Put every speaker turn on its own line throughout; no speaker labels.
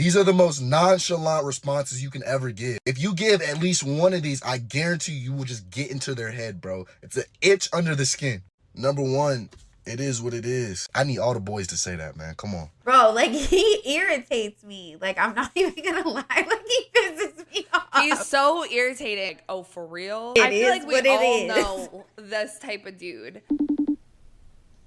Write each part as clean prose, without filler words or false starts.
These are the most nonchalant responses you can ever give. If you give at least one of these, I guarantee you will just get into their head, bro. It's an itch under the skin. Number one, it is what it is. I need all the boys to say that, man. Come on.
Bro, like, he irritates me. Like, I'm not even gonna lie. Like, he pisses me off.
He's so irritating. Oh, for real?
I
feel like we all know this type of dude.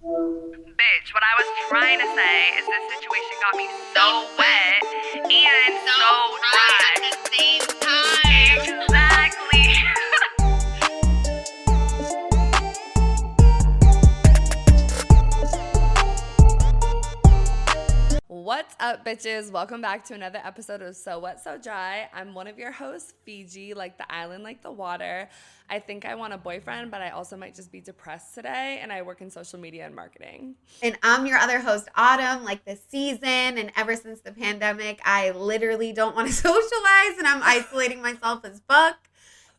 Bitch, what I was trying to say is this situation got me so wet and so dry at the same time. Exactly.
What's up, bitches? Welcome back to another episode of So Wet, So Dry. I'm one of your hosts, Fiji, like the island, like the water. I think I want a boyfriend, but I also might just be depressed today, and I work in social media and marketing.
And I'm your other host, Autumn, like the season. And ever since the pandemic, I literally don't want to socialize, and I'm isolating myself as fuck.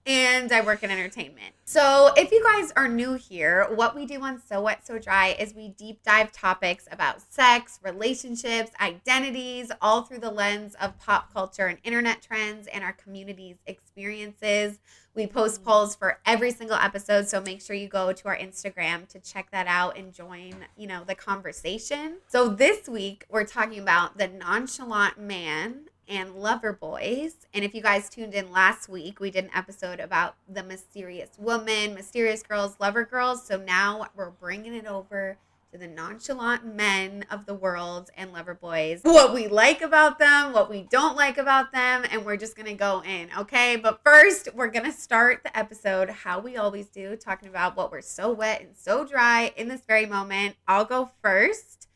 And I work in entertainment. So if you guys are new here, what we do on So Wet, So Dry is we deep dive topics about sex, relationships, identities, all through the lens of pop culture and internet trends and our community's experiences. We post polls for every single episode, so make sure you go to our Instagram to check that out and join, the conversation. So this week, we're talking about the nonchalant man and lover boys. And if you guys tuned in last week, we did an episode about the mysterious woman, mysterious girls, lover girls. So now we're bringing it over to the nonchalant men of the world and lover boys, what we like about them, what we don't like about them, and we're just gonna go in, okay? But first, we're gonna start the episode how we always do, talking about what we're so wet and so dry in this very moment. I'll go first.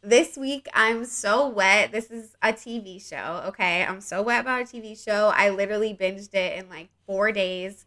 This week, I'm so wet. This is a TV show, okay? I'm so wet about a TV show. I literally binged it in like 4 days.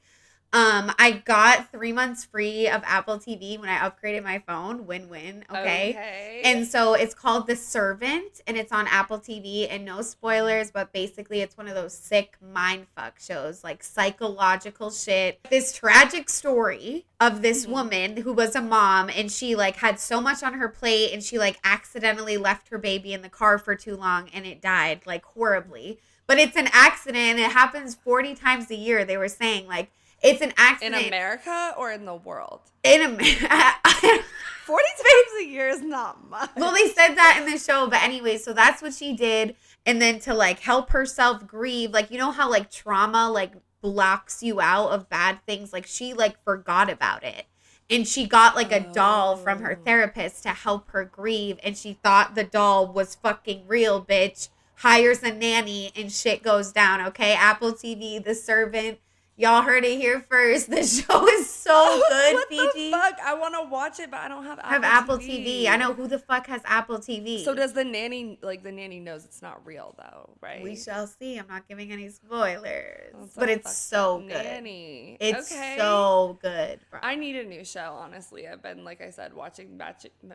I got 3 months free of Apple TV when I upgraded my phone. Win-win, okay? And so it's called The Servant, and it's on Apple TV, and no spoilers, but basically it's one of those sick mindfuck shows, like psychological shit. This tragic story of this woman who was a mom, and she like had so much on her plate, and she like accidentally left her baby in the car for too long, and it died like horribly. But it's an accident, and it happens 40 times a year. They were saying like, it's an accident.
In America or in the world?
In America.
40 times a year is not much.
Well, they said that in the show. But anyway, so that's what she did. And then to like help herself grieve, like, you know how like trauma like blocks you out of bad things? Like she like forgot about it. And she got like a doll from her therapist to help her grieve. And she thought the doll was fucking real, bitch. Hires a nanny and shit goes down, okay? Apple TV, The Servant. Y'all heard it here first. The show is so good,
what
Fiji.
The fuck? I want to watch it, but I don't have
Apple TV. I know who the fuck has Apple TV.
So does the nanny, like the nanny knows it's not real though, right?
We shall see. I'm not giving any spoilers. But it's so good.
Nanny.
It's so good, bro.
I need a new show, honestly. I've been, like I said, watching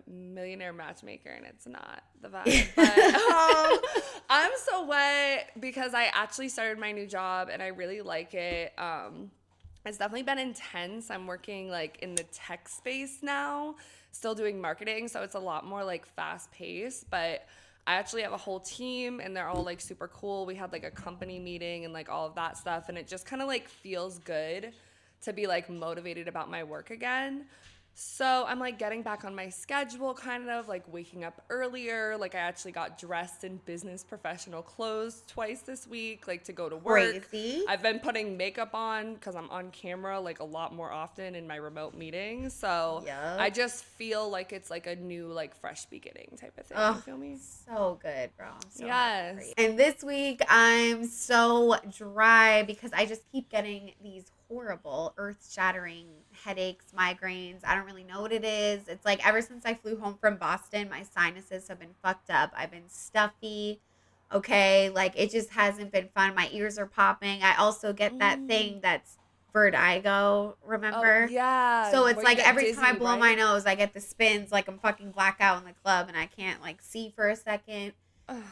Millionaire Matchmaker, and it's not the vibe. But I'm so wet because I actually started my new job, and I really like it. It's definitely been intense. I'm working like in the tech space now, still doing marketing, so it's a lot more like fast paced, but I actually have a whole team and they're all like super cool. We had like a company meeting and like all of that stuff, and it just kind of like feels good to be like motivated about my work again. So I'm like getting back on my schedule, kind of like waking up earlier. Like I actually got dressed in business professional clothes twice this week, like to go to work.
Crazy.
I've been putting makeup on because I'm on camera like a lot more often in my remote meetings. So I just feel like it's like a new, like fresh beginning type of thing. You feel me?
So good, bro. So
yes.
hungry. And this week I'm so dry because I just keep getting these horrible, earth-shattering headaches, migraines. I don't really know what it is. It's like ever since I flew home from Boston, my sinuses have been fucked up. I've been stuffy. Okay, like it just hasn't been fun. My ears are popping. I also get that thing that's vertigo, remember?
Oh, yeah.
So it's like every
dizzy,
time I blow
right?
my nose, I get the spins, like I'm fucking blackout in the club and I can't like see for a second.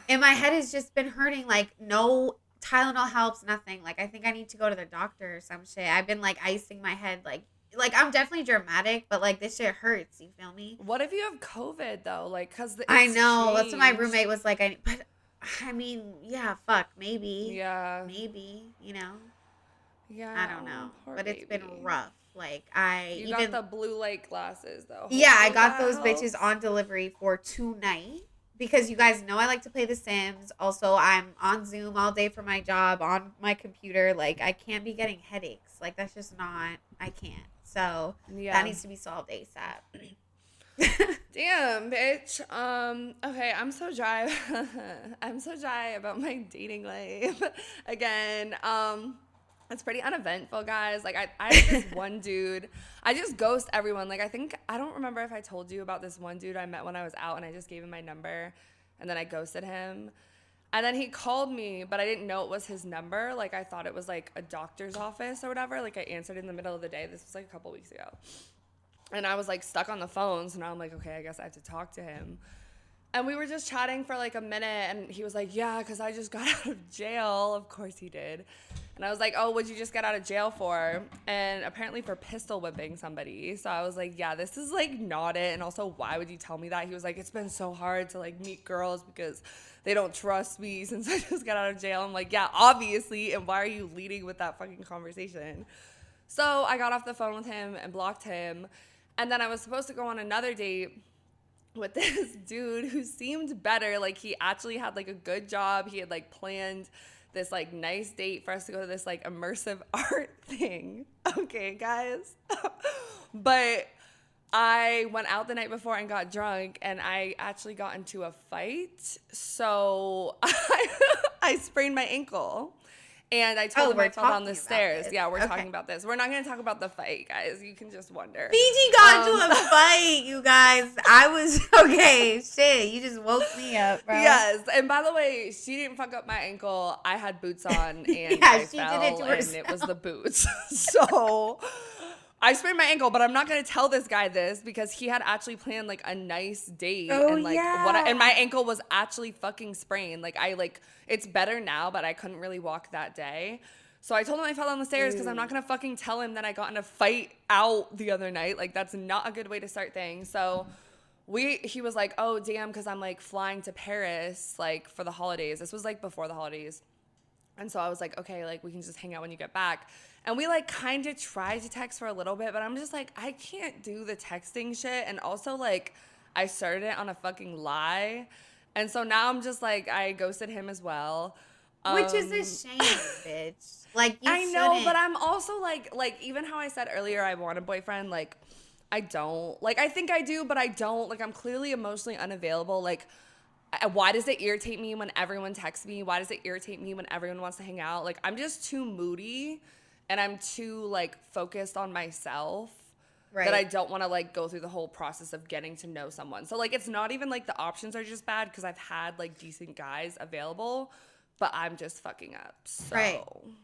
And my head has just been hurting, like no Tylenol helps, nothing. Like I think I need to go to the doctor or some shit. I've been like icing my head, like I'm definitely dramatic, but like this shit hurts. You feel me?
What if you have COVID though? Like, cause
I know that's what my roommate was like. I mean, yeah, fuck, maybe.
Yeah.
Maybe, you know.
Yeah.
I don't know.
Poor
But it's been
baby.
rough. Like I
You
even
got the blue light glasses though.
yeah, I
Hopefully
got
that
those bitches
helps.
on delivery for tonight because you guys know I like to play The Sims. Also, I'm on Zoom all day for my job on my computer. Like I can't be getting headaches. Like that's just not I can't. So that
Yeah.
needs to be solved ASAP.
Damn, bitch. Okay, I'm so dry. I'm so dry about my dating life. Again, it's pretty uneventful, guys. Like I have this one dude. I just ghost everyone. Like I don't remember if I told you about this one dude I met when I was out and I just gave him my number and then I ghosted him. And then he called me, but I didn't know it was his number. Like I thought it was like a doctor's office or whatever. Like I answered in the middle of the day. This was like a couple weeks ago. And I was like stuck on the phone. So now I'm like, okay, I guess I have to talk to him. And we were just chatting for like a minute. And he was like, yeah, because I just got out of jail. Of course he did. And I was like, oh, what'd you just get out of jail for? And apparently for pistol whipping somebody. So I was like, yeah, this is like not it. And also, why would you tell me that? He was like, it's been so hard to like meet girls because they don't trust me since I just got out of jail. I'm like, yeah, obviously. And why are you leading with that fucking conversation? So I got off the phone with him and blocked him. And then I was supposed to go on another date with this dude who seemed better. Like he actually had like a good job. He had like planned this like nice date for us to go to this like immersive art thing. Okay, guys. But I went out the night before and got drunk and I actually got into a fight. So I sprained my ankle. And I told him I fell down the stairs. Yeah, we're talking about this. We're not going to talk about the fight, guys. You can just wonder.
Fiji got into a fight, you guys. I was okay. Shit, you just woke me up, bro.
Yes, and by the way, she didn't fuck up my ankle. I had boots on, and
Yeah,
I
she
fell,
did it to
and
herself.
it was the boots. So I sprained my ankle, but I'm not gonna tell this guy this because he had actually planned like a nice date, and like and my ankle was actually fucking sprained. Like it's better now, but I couldn't really walk that day. So I told him I fell down the stairs because I'm not gonna fucking tell him that I got in a fight out the other night. Like that's not a good way to start things. So he was like, oh damn, because I'm like flying to Paris like for the holidays. This was like before the holidays. And so I was like, okay, like we can just hang out when you get back. And we like kind of tried to text for a little bit, but I'm just like, I can't do the texting shit. And also like I started it on a fucking lie. And so now I'm just like, I ghosted him as well.
Which is a shame, bitch. Like you
I know, but I'm also like even how I said earlier I want a boyfriend, like I don't. Like I think I do, but I don't. Like I'm clearly emotionally unavailable. Like why does it irritate me when everyone texts me? Why does it irritate me when everyone wants to hang out? Like I'm just too moody and I'm too like focused on myself that I don't want to like go through the whole process of getting to know someone. So like it's not even like the options are just bad because I've had like decent guys available, but I'm just fucking up. So.
Right.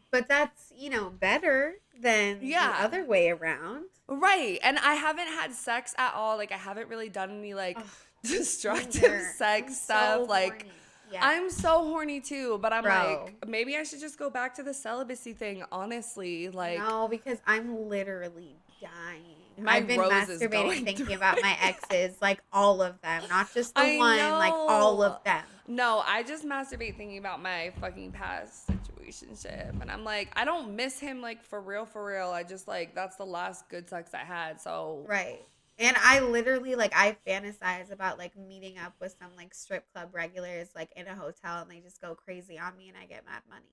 But that's, better than the other way around.
Right. And I haven't had sex at all. Like I haven't really done any like destructive sex stuff.
So
like
horny. Yeah.
I'm so horny too, but I'm like, maybe I should just go back to the celibacy thing, honestly. Like
no, because I'm literally dying.
My
I've been
rose is
masturbating
going
thinking
through
about my exes, like all of them, not just the
I
one,
know.
like all of them.
No, I just masturbate thinking about my fucking past situationship. And I'm like, I don't miss him like for real. I just like, that's the last good sex I had. So.
Right. And I literally I fantasize about like meeting up with some like strip club regulars like in a hotel and they just go crazy on me and I get mad money.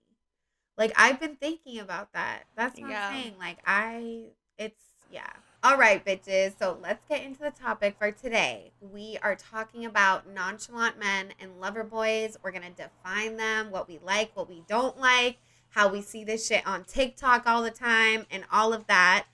Like I've been thinking about that. That's what I'm saying. Like yeah. All right, bitches. So let's get into the topic for today. We are talking about nonchalant men and lover boys. We're going to define them, what we like, what we don't like, how we see this shit on TikTok all the time, and all of that.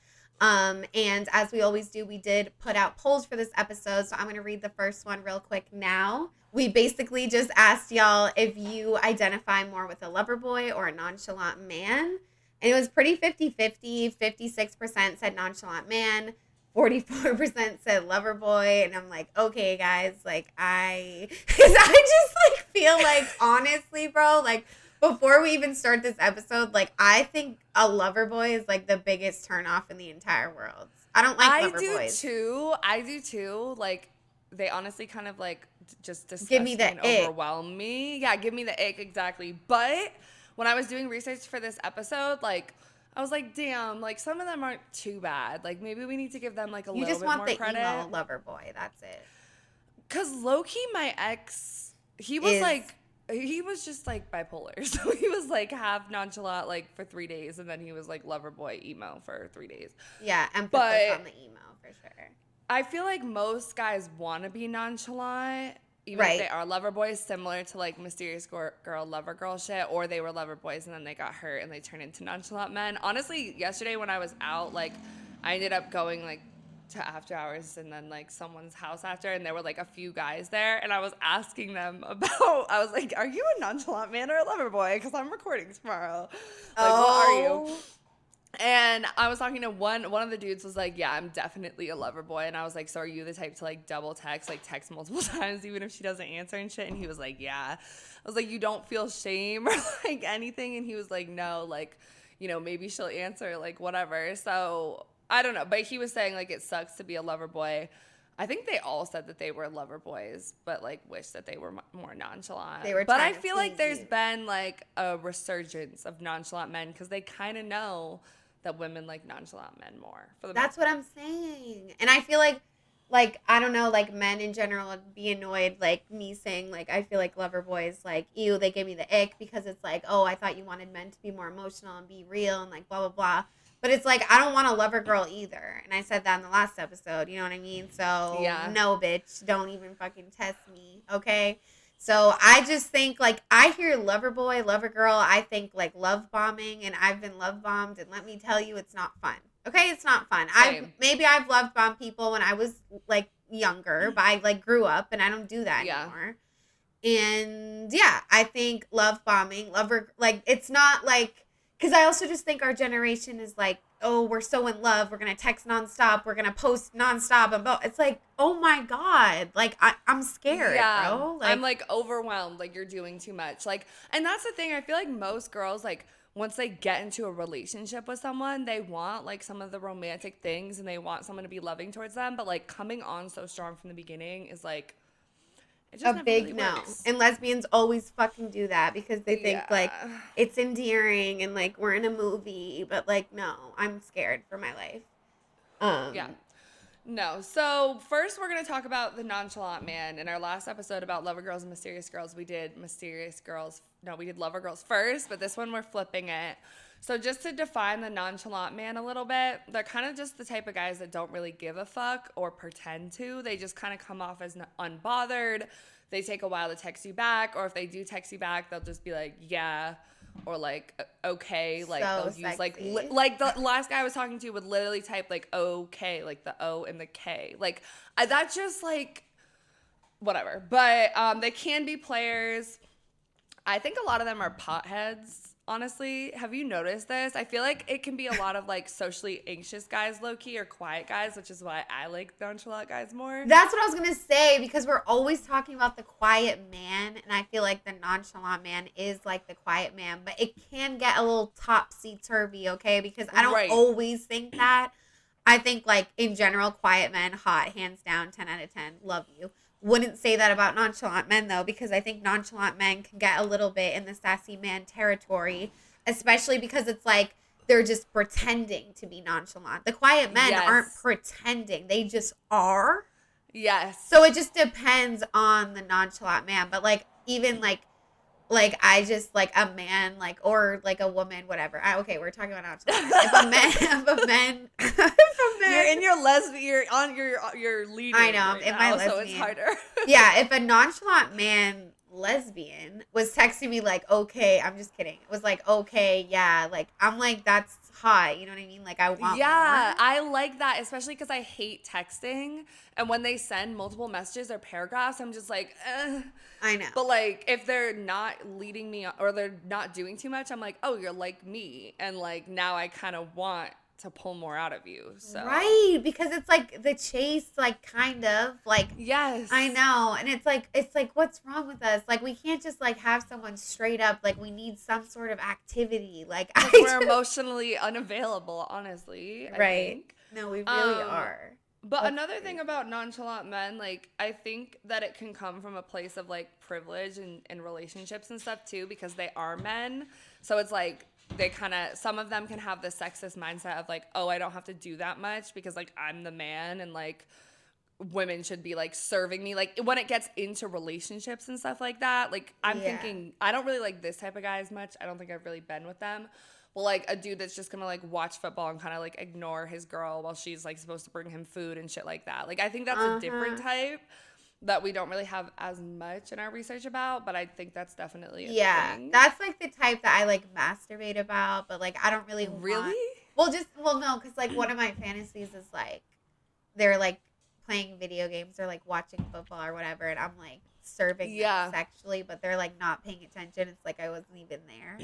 And as we always do, we did put out polls for this episode. So I'm going to read the first one real quick now. We basically just asked y'all if you identify more with a lover boy or a nonchalant man. And it was pretty 50-50. 56% said nonchalant man. 44% said lover boy. And I'm like, okay, guys, because I just feel like, honestly, bro, before we even start this episode, I think a lover boy is the biggest turnoff in the entire world. I don't like lover boys.
I do too. they honestly kind of like just disgust
Give me the
and
ick.
overwhelm me. Yeah, give me the ick, exactly. But when I was doing research for this episode, like I was like, damn, like some of them aren't too bad. Like maybe we need to give them like a
You
little
just
bit
want
more
the
credit.
emo lover boy. That's it.
Cause low key, my ex, he was just like bipolar. So he was like half nonchalant like for 3 days, and then he was like lover boy emo for 3 days.
Yeah, emphasis
But
on the emo for sure.
I feel like most guys want to be nonchalant, even
Right.
if they are lover boys, similar to like mysterious girl, lover girl shit, or they were lover boys and then they got hurt and they turned into nonchalant men. Honestly, yesterday when I was out, like I ended up going like to after hours and then like someone's house after, and there were like a few guys there, and I was asking them about, I was like, are you a nonchalant man or a lover boy? Because I'm recording tomorrow. Like, what are you? And I was talking to one of the dudes was like, yeah, I'm definitely a lover boy. And I was like, so are you the type to like double text, like text multiple times even if she doesn't answer and shit? And he was like, yeah. I was like, you don't feel shame or like anything? And he was like, no, like, you know, maybe she'll answer, like whatever. So I don't know. But he was saying like it sucks to be a lover boy. I think they all said that they were lover boys, but like wish that they were more nonchalant. But I feel like there's been like a resurgence of nonchalant men because they kind of know that women like nonchalant men more.
That's what I'm saying. And I feel like, I don't know, like, men in general would be annoyed, like, me saying, like, I feel like lover boys, like, ew, they give me the ick because it's like, oh, I thought you wanted men to be more emotional and be real and, like, blah, blah, blah. But it's like, I don't want a lover girl either. And I said that in the last episode, you know what I mean? So,
yeah.
No, bitch, don't even fucking test me, okay? So I just think, like, I hear lover boy, lover girl, I think, like, love bombing, and I've been love bombed, and let me tell you, it's not fun. Okay, it's not fun. Maybe I've love bombed people when I was, like, younger, but I, like, grew up, and I don't do that anymore. And, yeah, I think love bombing, like, it's not, like, because I also just think our generation is, like, oh, we're so in love, we're going to text nonstop, we're going to post nonstop. It's like, oh my God. Like, I'm scared, bro. Like,
I'm, like, overwhelmed. Like, you're doing too much. Like, and that's the thing. I feel like most girls, like, once they get into a relationship with someone, they want, like, some of the romantic things, and they want someone to be loving towards them. But, like, coming on so strong from the beginning is, like, it just
a big
really
no.
works.
And lesbians always fucking do that because they think, like, it's endearing and, like, we're in a movie. But, like, no, I'm scared for my life.
Yeah. No. So first we're going to talk about the nonchalant man. In our last episode about lover girls and mysterious girls, we did lover girls first, but this one we're flipping it. So just to define the nonchalant man a little bit, they're kind of just the type of guys that don't really give a fuck or pretend to. They just kind of come off as unbothered. They take a while to text you back, or if they do text you back, they'll just be like, yeah, or like, okay. Like
so
they'll use
sexy.
like the last guy I was talking to would literally type like okay, like the O and the K. Like that's just like whatever. But they can be players. I think a lot of them are potheads. Honestly, have you noticed this? I feel like it can be a lot of like socially anxious guys, low-key, or quiet guys, which is why I like nonchalant guys more.
That's what I was going to say, because we're always talking about the quiet man, and I feel like the nonchalant man is like the quiet man, but it can get a little topsy-turvy, okay? Because I don't always think that. I think, like, in general, quiet men, hot, hands down, 10 out of 10, love you. Wouldn't say that about nonchalant men, though, because I think nonchalant men can get a little bit in the sassy man territory, especially because it's like they're just pretending to be nonchalant. The quiet men aren't pretending. They just are.
Yes.
So it just depends on the nonchalant man. But, like, even, like I just, like, a man, like, or, like, a woman, whatever. Okay, we're talking about nonchalant. If a man,
you're in your lesbian, you're on your leading.
I know,
right
in
now,
my lesbian.
so it's harder.
Yeah, if a nonchalant man, lesbian, was texting me like, okay, I'm just kidding. It was like, okay, yeah, like, I'm like, that's hot, you know what I mean? Like, I want more.
I like that, especially because I hate texting, and when they send multiple messages or paragraphs, I'm just like,
I know.
But, like, if they're not leading me or they're not doing too much, I'm like, oh, you're like me, and, like, now I kind of want to pull more out of you. So
right, because it's like the chase, like, kind of like,
yes,
I know. And it's like what's wrong with us? Like, we can't just like have someone straight up, like, we need some sort of activity, like,
we're emotionally unavailable, honestly.
Right. No, we really are.
But another thing about nonchalant men, like, I think that it can come from a place of, like, privilege and relationships and stuff, too, because they are men. So it's like they kind of, some of them can have the sexist mindset of, like, oh, I don't have to do that much because, like, I'm the man and, like, women should be, like, serving me. Like, when it gets into relationships and stuff like that, like, I'm thinking, I don't really like this type of guy as much. I don't think I've really been with them. Well, like, a dude that's just gonna, like, watch football and kind of, like, ignore his girl while she's, like, supposed to bring him food and shit like that. Like, I think that's a different type that we don't really have as much in our research about, but I think that's definitely a thing.
That's, like, the type that I, like, masturbate about, but, like, I don't really
Really?
Well, no, because, like, one of my fantasies is, like, they're, like, playing video games or, like, watching football or whatever, and I'm, like, serving them sexually, but they're, like, not paying attention. It's like I wasn't even there.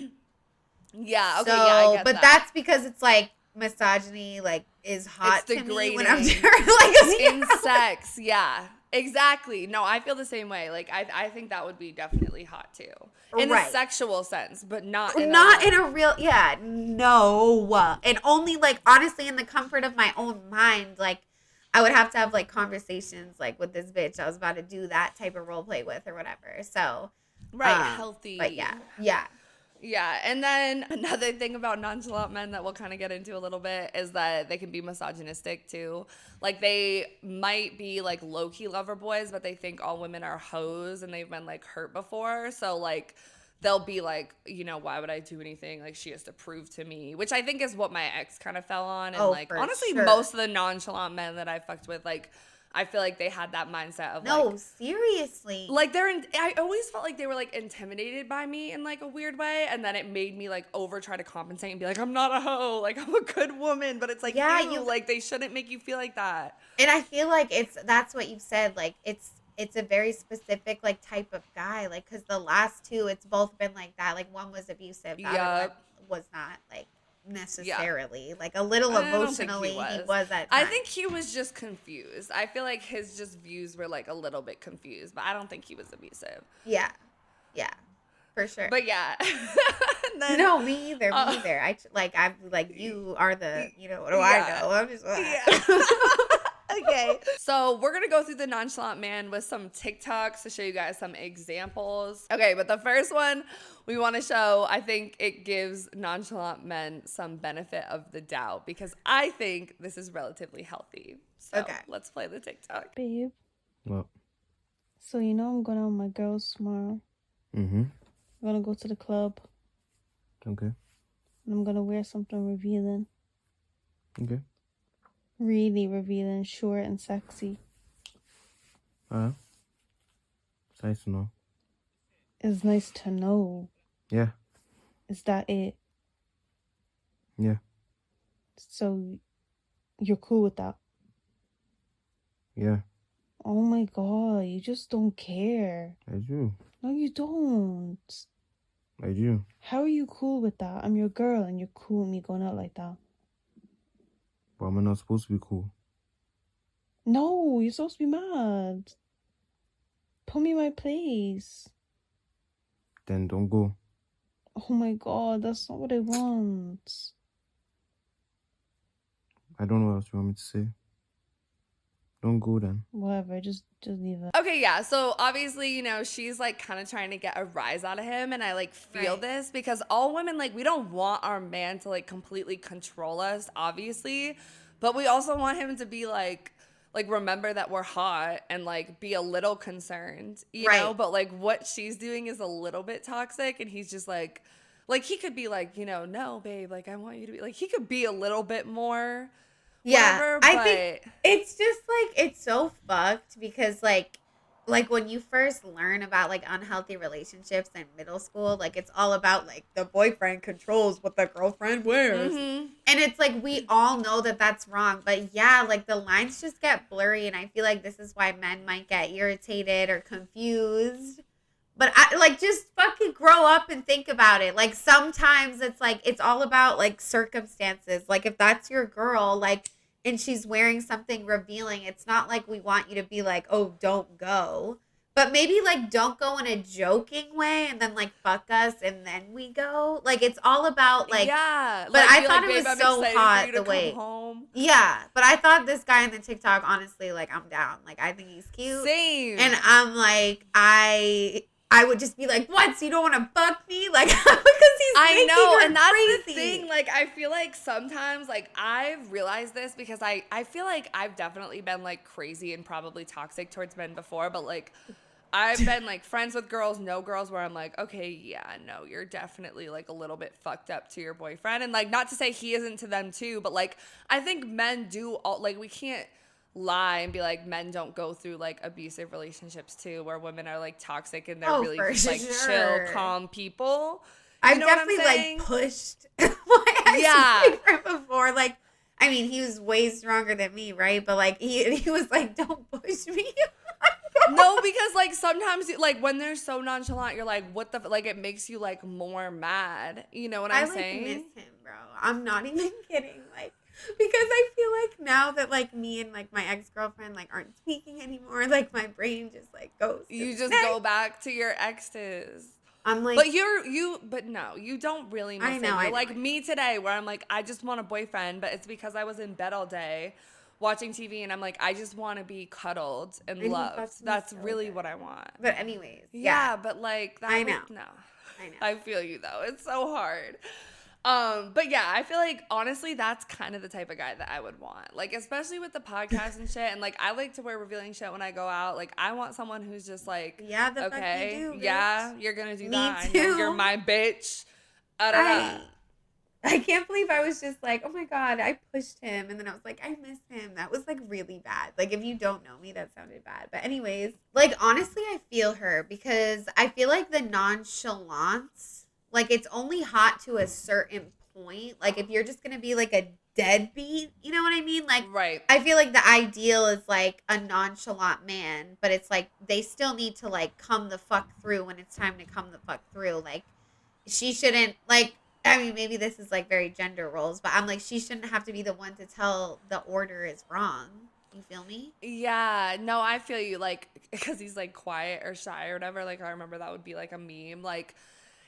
Yeah, okay,
so,
I get
but
that.
that's because it's like misogyny, like, is hot
It's
to me when
degrading.
I'm like
in sex. Yeah, exactly. No, I feel the same way. Like, I think that would be definitely hot too, in a sexual sense, but not in
a real, no, and only, like, honestly, in the comfort of my own mind. Like, I would have to have, like, conversations, like, with this bitch I was about to do that type of role play with or whatever. So
healthy.
But yeah.
Yeah, and then another thing about nonchalant men that we'll kind of get into a little bit is that they can be misogynistic too. Like, they might be, like, low-key lover boys, but they think all women are hoes and they've been, like, hurt before. So, like, they'll be like, you know, why would I do anything? Like, she has to prove to me, which I think is what my ex kind of fell on. And, like, honestly, most of the nonchalant men that I fucked with, like, I feel like they had that mindset of, like,
seriously.
Like, I always felt like they were, like, intimidated by me in, like, a weird way. And then it made me, like, try to compensate and be like, I'm not a hoe. Like, I'm a good woman. But it's like, like, they shouldn't make you feel like that.
And I feel like that's what you've said. Like, it's a very specific, like, type of guy. Like, because the last two, it's both been like that. Like, one was abusive. The other one was not, like, necessarily. Like, a little emotionally, he was at times.
I think he was just confused. I feel like his just views were, like, a little bit confused, but I don't think he was abusive.
Yeah, for sure.
But yeah. Then,
no, me either. I'm like, you are the, you know, what do I know? I'm just
Okay. So we're going to go through the nonchalant man with some TikToks to show you guys some examples. Okay, but the first one we want to show, I think it gives nonchalant men some benefit of the doubt because I think this is relatively healthy. So let's play the TikTok.
Babe.
What?
So, you know I'm going out with my girls tomorrow.
Mm-hmm.
I'm going to go to the club.
Okay.
And I'm going to wear something revealing.
Okay.
Really revealing, short and sexy.
It's nice to know.
It's nice to know.
Yeah.
Is that it?
Yeah.
So, you're cool with that?
Yeah.
Oh my god, you just don't care.
I do.
No, you don't.
I do.
How are you cool with that? I'm your girl and you're cool with me going out like that.
But am I not supposed to be cool?
No, you're supposed to be mad. Put me in my place.
Then don't go.
Oh my god, that's not what I want.
I don't know what else you want me to say. Don't go then.
Whatever, just leave it.
Okay, yeah. So obviously, you know, she's like kind of trying to get a rise out of him. And I like feel this because all women, like, we don't want our man to like completely control us, obviously. But we also want him to be like remember that we're hot and like be a little concerned, you know? But like what she's doing is a little bit toxic. And he's just like he could be like, you know, no, babe, like I want you to be like, he could be a little bit more.
Yeah, I think it's just like it's so fucked because like when you first learn about like unhealthy relationships in middle school, like it's all about like the boyfriend controls what the girlfriend wears, and it's like we all know that that's wrong, but yeah, like the lines just get blurry, and I feel like this is why men might get irritated or confused. But I like just fucking grow up and think about it. Like sometimes it's like it's all about like circumstances. Like if that's your girl, like. And she's wearing something revealing. It's not like we want you to be like, oh, don't go. But maybe like don't go in a joking way and then like fuck us and then we go. Like it's all about like
yeah.
but
Like,
I
be
thought
like,
it
babe,
was
I'm
so
excited
hot
for you to
the
come
way.
home.
Yeah, but I thought this guy in the TikTok, honestly, like I'm down. Like I think he's cute.
Same.
And I'm like, I would just be like, what? So you don't want to fuck me? Like because he's
I
making
know,
her
and that's
crazy.
the thing. Like, I feel like sometimes, like, I've realized this because I feel like I've definitely been like crazy and probably toxic towards men before, but like, I've been like friends with girls, no girls, where I'm like, okay, yeah, no, you're definitely like a little bit fucked up to your boyfriend, and like, not to say he isn't to them too, but like, I think men do all like we can't lie and be like men don't go through like abusive relationships too, where women are like toxic and they're
Oh,
really
for
just like
sure.
chill, calm people.
I've
know what I'm
definitely
saying?
like pushed my
Yeah.
ex-boyfriend before. Like, I mean, he was way stronger than me, right? But like, he was like, "Don't push me."
No, because like sometimes like when they're so nonchalant, you're like, what the like it makes you like more mad. You know what I'm
I
saying?
miss him, bro. I'm not even kidding. Like, because I feel like now that like me and like my ex-girlfriend like aren't speaking anymore, like my brain just like goes.
You
to
just
next.
go back to your exes.
I'm like,
But but no, you don't really miss
I know,
him.
I
You're
know,
like
I know.
me today, where I'm like, I just want a boyfriend, but it's because I was in bed all day watching TV, and I'm like, I just want to be cuddled and
And he
loved.
fucks me
That's
so
really
good.
what I want.
But anyways,
Yeah, but like that
I
would-
know.
no.
I know.
I feel you though. It's so hard. But yeah, I feel like honestly that's kind of the type of guy that I would want. Like especially with the podcast and shit, and like I like to wear revealing shit when I go out. Like I want someone who's just like,
Yeah, the
okay,
fuck you do, bitch.
yeah, you're gonna do
Me
that. I know
too.
you're my bitch. Da-da-da.
I can't believe I was just like, oh my God, I pushed him. And then I was like, I miss him. That was like really bad. Like, if you don't know me, that sounded bad. But, anyways, like, honestly, I feel her because I feel like the nonchalance, like, it's only hot to a certain point. Like, if you're just going to be like a deadbeat, you know what I mean? Like,
Right.
I feel like the ideal is like a nonchalant man, but it's like they still need to like come the fuck through when it's time to come the fuck through. Like, she shouldn't, like, I mean, maybe this is like very gender roles, but I'm like, she shouldn't have to be the one to tell the order is wrong. You feel me?
Yeah, no, I feel you. Like, because he's like quiet or shy or whatever. Like, I remember that would be like a meme. Like,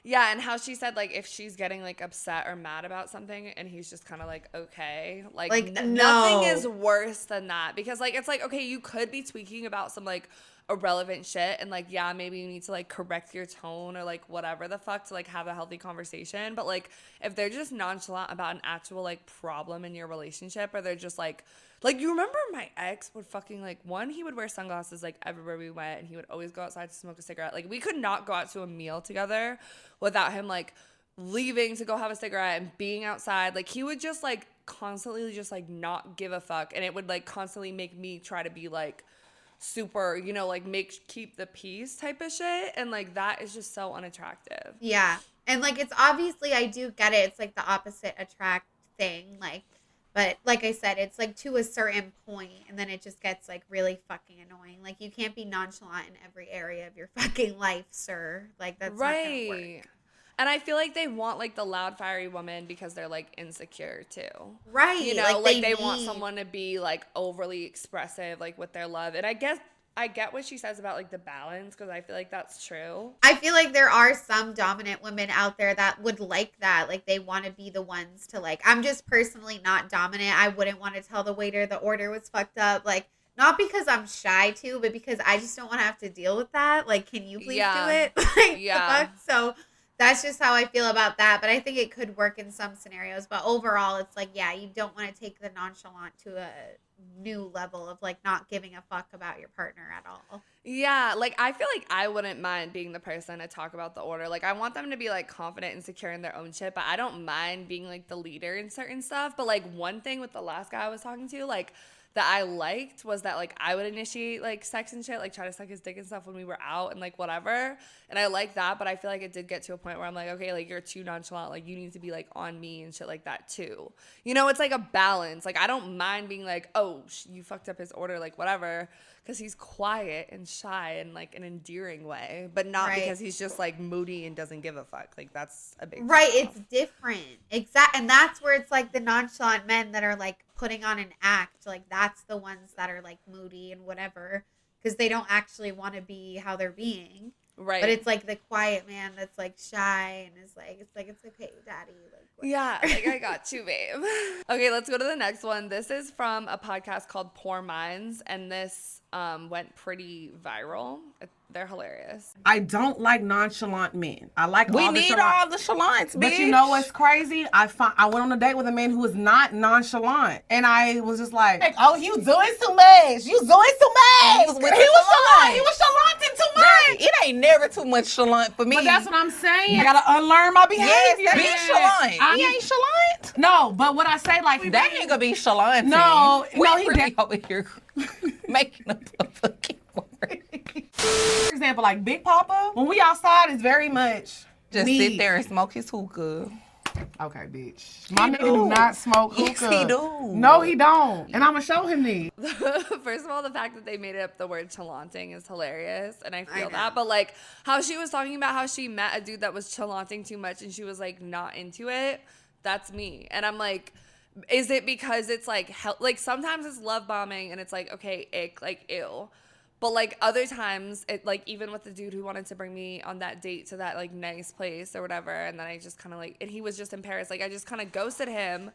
yeah, and how she said like if she's getting like upset or mad about something and he's just kind of like okay, like
no.
nothing is worse than that because like it's like okay, you could be tweaking about some like irrelevant shit and like yeah, maybe you need to like correct your tone or like whatever the fuck to like have a healthy conversation, but like if they're just nonchalant about an actual like problem in your relationship or they're just like you remember my ex would fucking like he would wear sunglasses like everywhere we went and he would always go outside to smoke a cigarette. Like we could not go out to a meal together without him like leaving to go have a cigarette and being outside. Like he would just like constantly just like not give a fuck, and it would like constantly make me try to be like super, you know, like keep the peace type of shit, and like that is just so unattractive.
Yeah. And like, it's obviously, I do get it. It's like the opposite attract thing. Like, but like I said, it's like to a certain point and then it just gets like really fucking annoying. Like you can't be nonchalant in every area of your fucking life, sir. Like that's not gonna work.
And I feel like they want like the loud, fiery woman because they're like insecure too.
Right.
You know, like they
need...
want someone to be like overly expressive, like with their love. And I guess I get what she says about like the balance because I feel like that's true.
I feel like there are some dominant women out there that would like that. Like they want to be the ones to like, I'm just personally not dominant. I wouldn't want to tell the waiter the order was fucked up. Like, not because I'm shy too, but because I just don't want to have to deal with that. Like, can you please do it? Like, the fuck? So that's just how I feel about that. But I think it could work in some scenarios. But overall, it's like, yeah, you don't want to take the nonchalant to a new level of like not giving a fuck about your partner at all.
Yeah, like I feel like I wouldn't mind being the person to talk about the order. Like I want them to be like confident and secure in their own shit, but I don't mind being like the leader in certain stuff. But like one thing with the last guy I was talking to, like that I liked was that like I would initiate like sex and shit, like try to suck his dick and stuff when we were out and like whatever. And I like that, but I feel like it did get to a point where I'm like, okay, like you're too nonchalant, like you need to be like on me and shit like that too. You know, it's like a balance. Like I don't mind being like, oh, you fucked up his order, like whatever, because he's quiet and shy in like an endearing way, but not because he's just like moody and doesn't give a fuck. Like that's a big
It's different. And that's where it's like the nonchalant men that are like putting on an act, like that's the ones that are like moody and whatever. because they don't actually want to be how they're being.
Right.
But it's like the quiet man that's like shy and is like, it's okay, daddy. Like, whatever.
Yeah, like I got you, babe. Okay, let's go to the next one. This is from a podcast called Poor Minds, and this went pretty viral. They're hilarious.
I don't like nonchalant men. I like
We
all the
need
chalant.
all the chalants, bitch.
But you know what's crazy? I went on a date with a man who was not nonchalant, and I was just like, "Oh, you doing too much. You doing too much." He was chalant. He was chalanting too much.
It ain't never too much chalant for me.
But that's what I'm saying. I gotta unlearn my behavior.
Be chalant. He ain't chalant.
No, but what I say, like
That nigga be chalant.
No,
we
no, he
really over here making up a fucking word.
For example, like Big Papa, when we outside, is very much
Just
me.
sit there and smoke his hookah.
Okay, bitch. My nigga do not smoke
Yes,
hookah.
he do.
No, he don't. And I'm gonna show him these.
First of all, the fact that they made up the word chalanting is hilarious, and I feel
know.
that. But like how she was talking about how she met a dude that was chalanting too much, and she was like not into it. That's me, and I'm like, is it because it's like like sometimes it's love bombing, and it's like okay, ick, like ew. But like other times, it like even with the dude who wanted to bring me on that date to that like nice place or whatever, and then I just kind of like, and he was just in Paris, like I just kind of ghosted him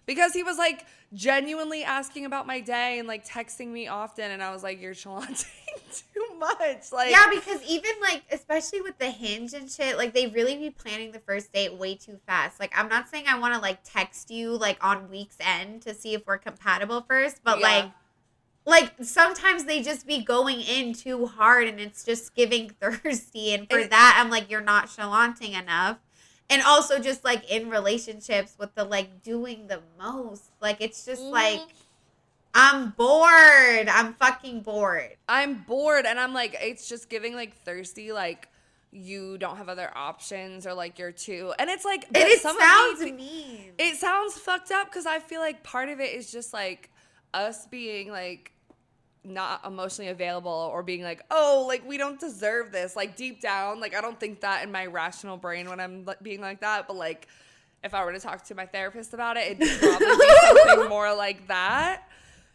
because he was like genuinely asking about my day and like texting me often, and I was like, you're chalanting too much, like
Yeah, because even like, especially with the Hinge and shit, like they really be planning the first date way too fast. Like I'm not saying I want to like text you like on week's end to see if we're compatible first, but
Yeah.
like sometimes they just be going in too hard and it's just giving thirsty. And for that, I'm like, you're not chalanting enough. And also just like in relationships with the like doing the most. Like it's just like, I'm bored. I'm fucking bored.
I'm bored, and I'm like, it's just giving like thirsty, like you don't have other options, or like you're too, and it's like, but
It
some of
sounds
these-
mean.
It sounds fucked up because I feel like part of it is just like us being like not emotionally available, or being like, oh, like we don't deserve this. Like deep down, like I don't think that in my rational brain when I'm being like that, but like if I were to talk to my therapist about it, it'd probably be something more like that.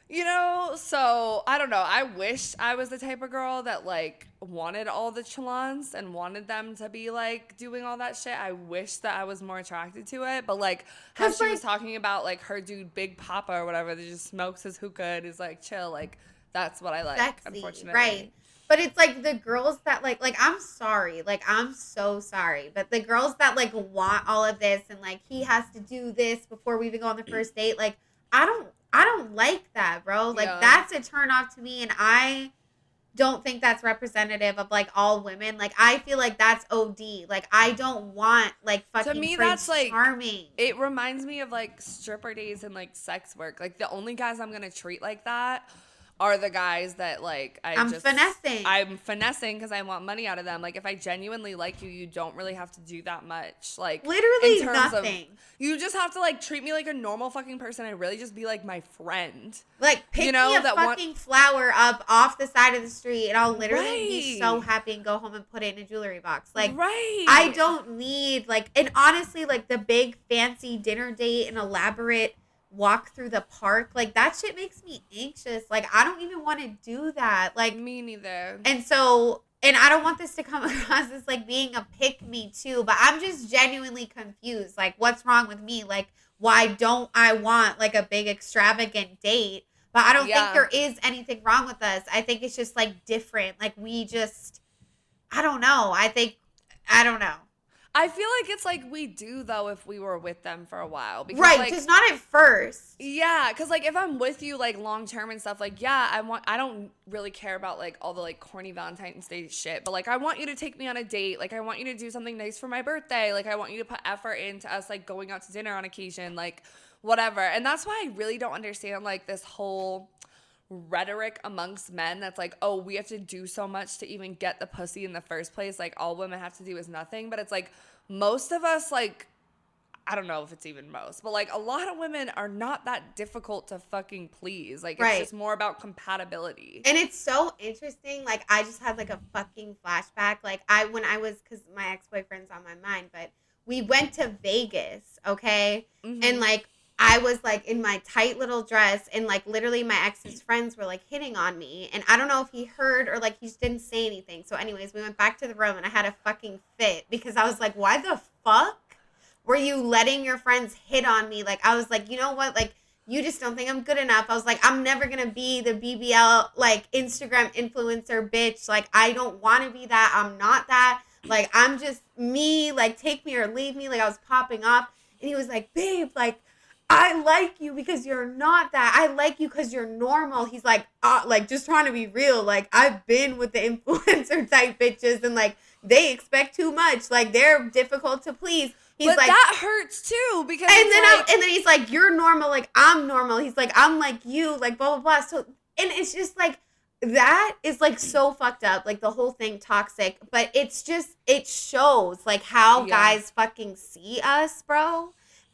You know, so I don't know. I wish I was the type of girl that like wanted all the chalants and wanted them to be like doing all that shit. I wish that I was more attracted to it. But like how
'Cause,
she
like-
was talking about like her dude Big Papa or whatever that just smokes his hookah and is like chill, like that's what I like,
Sexy,
unfortunately.
right? But it's like the girls that like I'm sorry, like I'm so sorry, but the girls that like want all of this and like he has to do this before we even go on the first date, like I don't like that, bro. Like
Yeah.
that's a turn off to me, and I don't think that's representative of like all women. Like I feel like that's OD. Like I don't want like fucking
me,
Prince
that's, like,
Charming.
It reminds me of like stripper days and like sex work. Like the only guys I'm gonna treat like that are the guys that like
I'm finessing.
I'm finessing because I want money out of them. Like if I genuinely like you, you don't really have to do that much. Like
Literally
in terms
nothing.
You just have to like treat me like a normal fucking person and really just be like my friend.
Like pick
You know,
me a
that one-
fucking flower up off the side of the street, and I'll literally be so
Right.
happy and go home and put it in a jewelry box. Like
right.
I don't need like, and honestly, like the big fancy dinner date and elaborate walk through the park, like that shit makes me anxious. Like I don't even want to do that. Like,
Me neither.
and so, and I don't want this to come across as like being a pick me too, but I'm just genuinely confused. Like what's wrong with me? Like why don't I want like a big extravagant date? But I don't
Yeah.
think there is anything wrong with us. I think it's just like different. Like we just, I don't know. I don't know.
I feel like it's like we do though if we were with them for a while. Because,
Right,
like,
just not at first.
yeah, because like if I'm with you like long term and stuff, like yeah, I don't really care about like all the like corny Valentine's Day shit, but like I want you to take me on a date, like I want you to do something nice for my birthday, like I want you to put effort into us like going out to dinner on occasion, like whatever. And that's why I really don't understand like this whole rhetoric amongst men that's like, oh, we have to do so much to even get the pussy in the first place, like all women have to do is nothing. But it's like most of us, like I don't know if it's even most, but like a lot of women are not that difficult to fucking please. Like it's
Right.
just more about compatibility.
And it's so interesting. Like I just had like a fucking flashback. Like when I was, because my ex-boyfriend's on my mind, but we went to Vegas, okay?
Mhm.
And like I was like in my tight little dress and like literally my ex's friends were like hitting on me. And I don't know if he heard or like he just didn't say anything. So anyways, we went back to the room and I had a fucking fit because I was like, why the fuck were you letting your friends hit on me? Like, I was like, you know what? Like, you just don't think I'm good enough. I was like, I'm never going to be the BBL, like, Instagram influencer bitch. Like, I don't want to be that. I'm not that. Like, I'm just me. Like, take me or leave me. Like, I was popping off. And he was like, babe, like, I like you because you're not that. I like you because you're normal. He's like just trying to be real. Like, I've been with the influencer type bitches and, like, they expect too much. Like, they're difficult to please. He's
but
like,
that hurts too because
and then he's like, you're normal, like I'm normal. He's like, I'm like you, like blah blah blah. So and it's just like that is like so fucked up, like the whole thing toxic. But it's just it shows like how guys fucking see us, bro.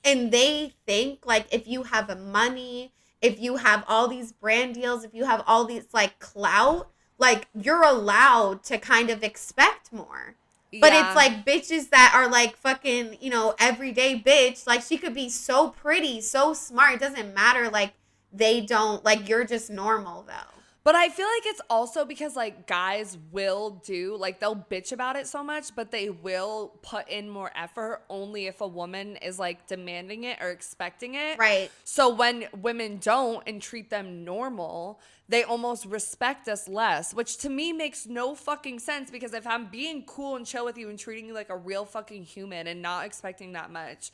And they think like if you have a money, if you have all these brand deals, if you have all these like clout, like you're allowed to kind of expect more. But it's like bitches that are like fucking, you know, everyday bitch. Like she could be so pretty, so smart. It doesn't matter. Like they don't, like you're just normal though.
But I feel like it's also because like guys will do, like they'll bitch about it so much, but they will put in more effort only if a woman is like demanding it or expecting it.
Right.
So when women don't and treat them normal, they almost respect us less, which to me makes no fucking sense because if I'm being cool and chill with you and treating you like a real fucking human and not expecting that much,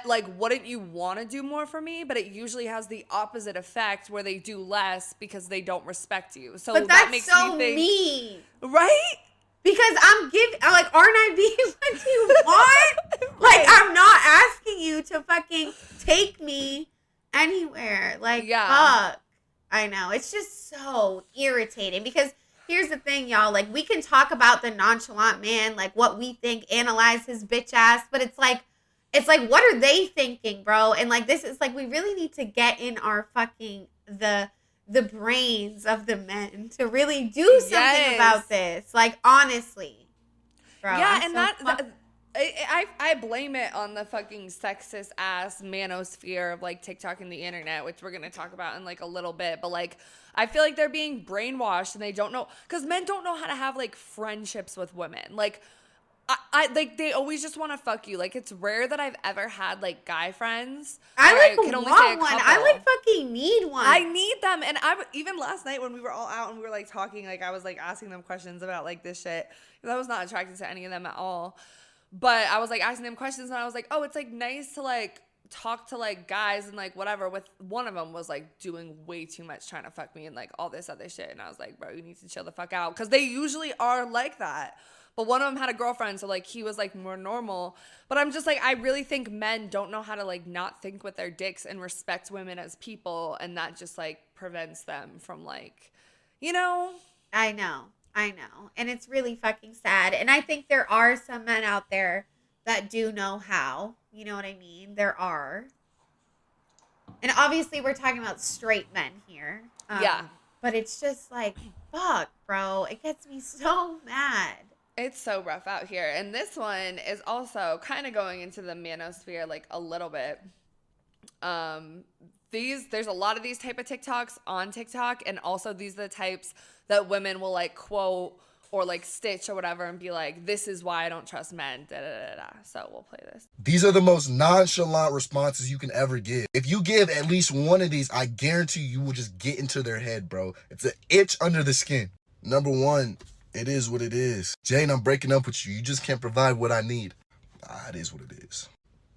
like, wouldn't you want to do more for me? But it usually has the opposite effect where they do less because they don't respect you. So
but
that makes
so
me think,
mean.
right?
Because I'm like, aren't I being what you want? Like, I'm not asking you to fucking take me anywhere. Like, fuck. I know. It's just so irritating because here's the thing, y'all. Like, we can talk about the nonchalant man, like what we think, analyze his bitch ass, but it's like, what are they thinking, bro? And like, this is like, we really need to get in our fucking, the brains of the men to really do something about this. Like, honestly, bro.
Yeah,
I'm
and I blame it on the fucking sexist ass manosphere of like TikTok and the internet, which we're gonna talk about in like a little bit. But like, I feel like they're being brainwashed and they don't know, because men don't know how to have like friendships with women. Like, I like they always just want to fuck you. Like it's rare that I've ever had like guy friends.
I can only say a couple. I like fucking need one.
I need them, and even last night when we were all out and we were like talking, like I was like asking them questions about like this shit. I was not attracted to any of them at all, but I was like asking them questions, and I was like, oh, it's like nice to like talk to like guys and like whatever. With one of them was like doing way too much, trying to fuck me and like all this other shit, and I was like, bro, you need to chill the fuck out, because they usually are like that. But one of them had a girlfriend, so, like, he was, like, more normal. But I'm just, like, I really think men don't know how to, like, not think with their dicks and respect women as people. And that just, like, prevents them from, like, you know?
I know. And it's really fucking sad. And I think there are some men out there that do know how. You know what I mean? There are. And obviously we're talking about straight men here.
Yeah.
But it's just, like, fuck, bro. It gets me so mad.
It's so rough out here. And this one is also kind of going into the manosphere like a little bit. There's a lot of these type of TikToks on TikTok, and also these are the types that women will like quote or like stitch or whatever and be like, this is why I don't trust men, da da da da. So we'll play this.
These are the most nonchalant responses you can ever give. If you give at least one of these, I guarantee you will just get into their head, bro. It's an itch under the skin. Number one, it is what it is. Jane, I'm breaking up with you. You just can't provide what I need. It is what it is.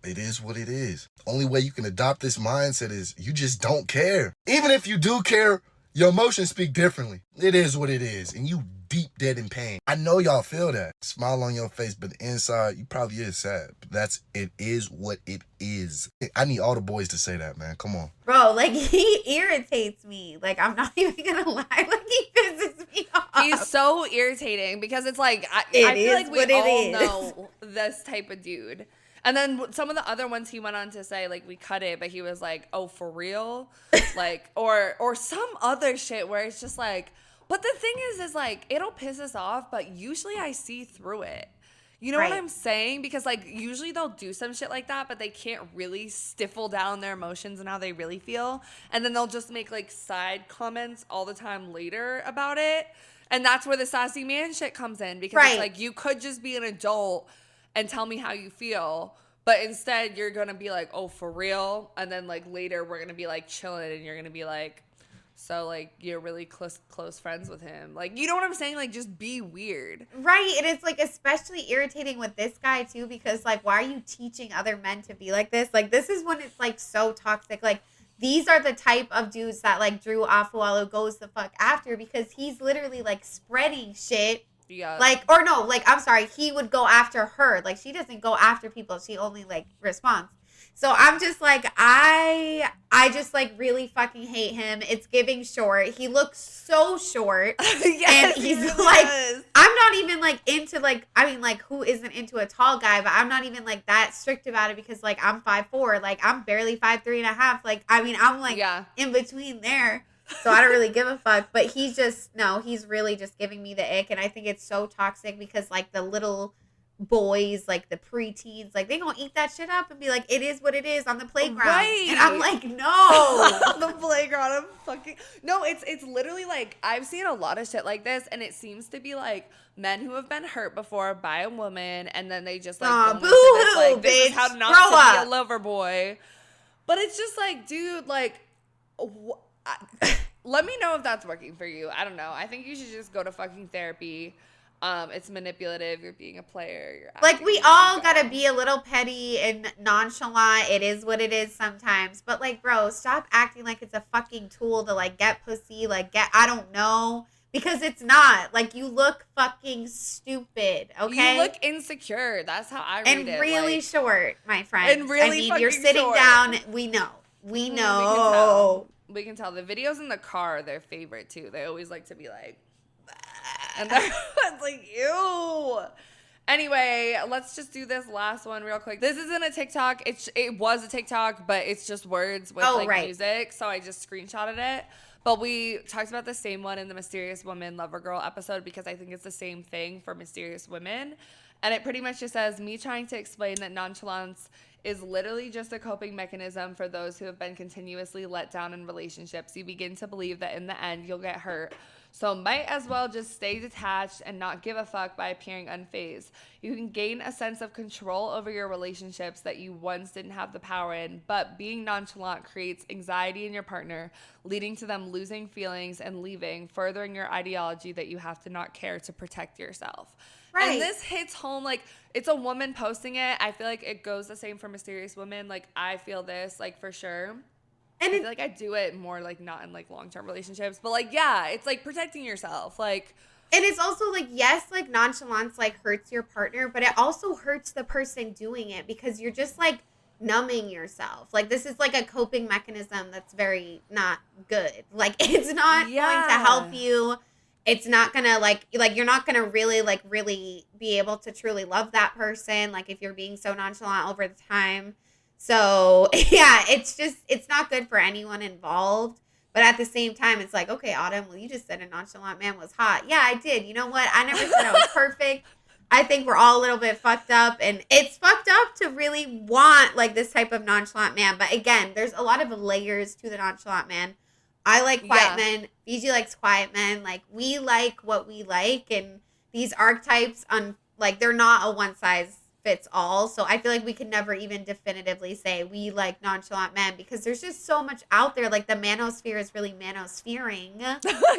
It is what it is. Only way you can adopt this mindset is you just don't care. Even if you do care, your emotions speak differently. It is what it is. And you deep dead in pain. I know y'all feel that. Smile on your face, but inside, you probably is sad. But it is what it is. I need all the boys to say that, man. Come on.
Bro, like, he irritates me. Like, I'm not even gonna lie. Like, he pisses me off.
He's so irritating because it's like, I feel like we all know this type of dude. And then some of the other ones he went on to say, like, we cut it, but he was like, oh, for real? Like, or some other shit where it's just like, but the thing is like, it'll piss us off, but usually I see through it. You know
Right.
what I'm saying? Because like usually they'll do some shit like that, but they can't really stifle down their emotions and how they really feel. And then they'll just make like side comments all the time later about it. And that's where the sassy man shit comes in, because
Right.
it's like you could just be an adult and tell me how you feel. But instead you're going to be like, oh, for real? And then like later we're going to be like chilling and you're going to be like, so like you're really close friends with him. Like, you know what I'm saying? Like, just be weird.
Right. And it's like especially irritating with this guy too, because like, why are you teaching other men to be like this? Like, this is when it's like so toxic. Like, these are the type of dudes that like Drew Afualo goes the fuck after, because he's literally like spreading shit.
Yeah.
Like, or no, like, I'm sorry, he would go after her. Like, she doesn't go after people. She only like responds. So I'm just like, I just like really fucking hate him. It's giving short. He looks so short.
Yes,
and he's
he really
like,
does.
I'm not even like into like, I mean, like, who isn't into a tall guy? But I'm not even like that strict about it, because like I'm 5'4", like I'm barely 5'3.5". Like, I mean, I'm like in between there. So I don't really give a fuck. But he's just, no, he's really just giving me the ick. And I think it's so toxic, because like the little boys, like the preteens, like they gonna eat that shit up and be like, it is what it is on the playground.
Right.
And I'm like, no.
On the playground, I'm fucking no. It's literally like, I've seen a lot of shit like this, and it seems to be like men who have been hurt before by a woman, and then they just like go into this, like, this is how not
Grow
to
up.
be a lover boy. But it's just like, dude, like, let me know if that's working for you. I don't know. I think you should just go to fucking therapy. It's manipulative. You're being a player. You're
Like, we all gotta be a little petty and nonchalant. It is what it is sometimes. But like, bro, stop acting like it's a fucking tool to like get pussy, like get, I don't know. Because it's not. Like, you look fucking stupid, okay?
You look insecure. That's how I read
and
it.
really
like,
short, my friend.
And really
I mean, you're
fucking
sitting
short.
down. We know. We know.
We can tell. The videos in the car are their favorite too. They always like to be like, and everyone's like, ew. Anyway, let's just do this last one real quick. This isn't a TikTok. It was a TikTok, but it's just words with music. So I just screenshotted it. But we talked about the same one in the Mysterious Woman Lover Girl episode, because I think it's the same thing for mysterious women. And it pretty much just says, me trying to explain that nonchalance is literally just a coping mechanism for those who have been continuously let down in relationships. You begin to believe that in the end you'll get hurt. So might as well just stay detached and not give a fuck by appearing unfazed. You can gain a sense of control over your relationships that you once didn't have the power in, but being nonchalant creates anxiety in your partner, leading to them losing feelings and leaving, furthering your ideology that you have to not care to protect yourself. Right. And this hits home, like, it's a woman posting it. I feel like it goes the same for Mysterious Women. Like, I feel this, like, for sure. And I feel like I do it more, like, not in, like, long-term relationships. But, like, yeah, it's, like, protecting yourself. Like,
and it's also, like, yes, like, nonchalance, like, hurts your partner. But it also hurts the person doing it, because you're just, like, numbing yourself. Like, this is, like, a coping mechanism that's very not good. Like, it's not going to help you. It's not gonna like you're not gonna really be able to truly love that person, like, if you're being so nonchalant over the time. So yeah, it's not good for anyone involved. But at the same time, it's like, okay, Autumn, well, you just said a nonchalant man was hot. Yeah, I did. You know what? I never said I was perfect. I think we're all a little bit fucked up, and it's fucked up to really want like this type of nonchalant man. But again, there's a lot of layers to the nonchalant man. I like quiet men. Fiji likes quiet men. Like, we like what we like, and these archetypes, like, they're not a one size fits all. So I feel like we can never even definitively say we like nonchalant men, because there's just so much out there. Like, the manosphere is really manosphering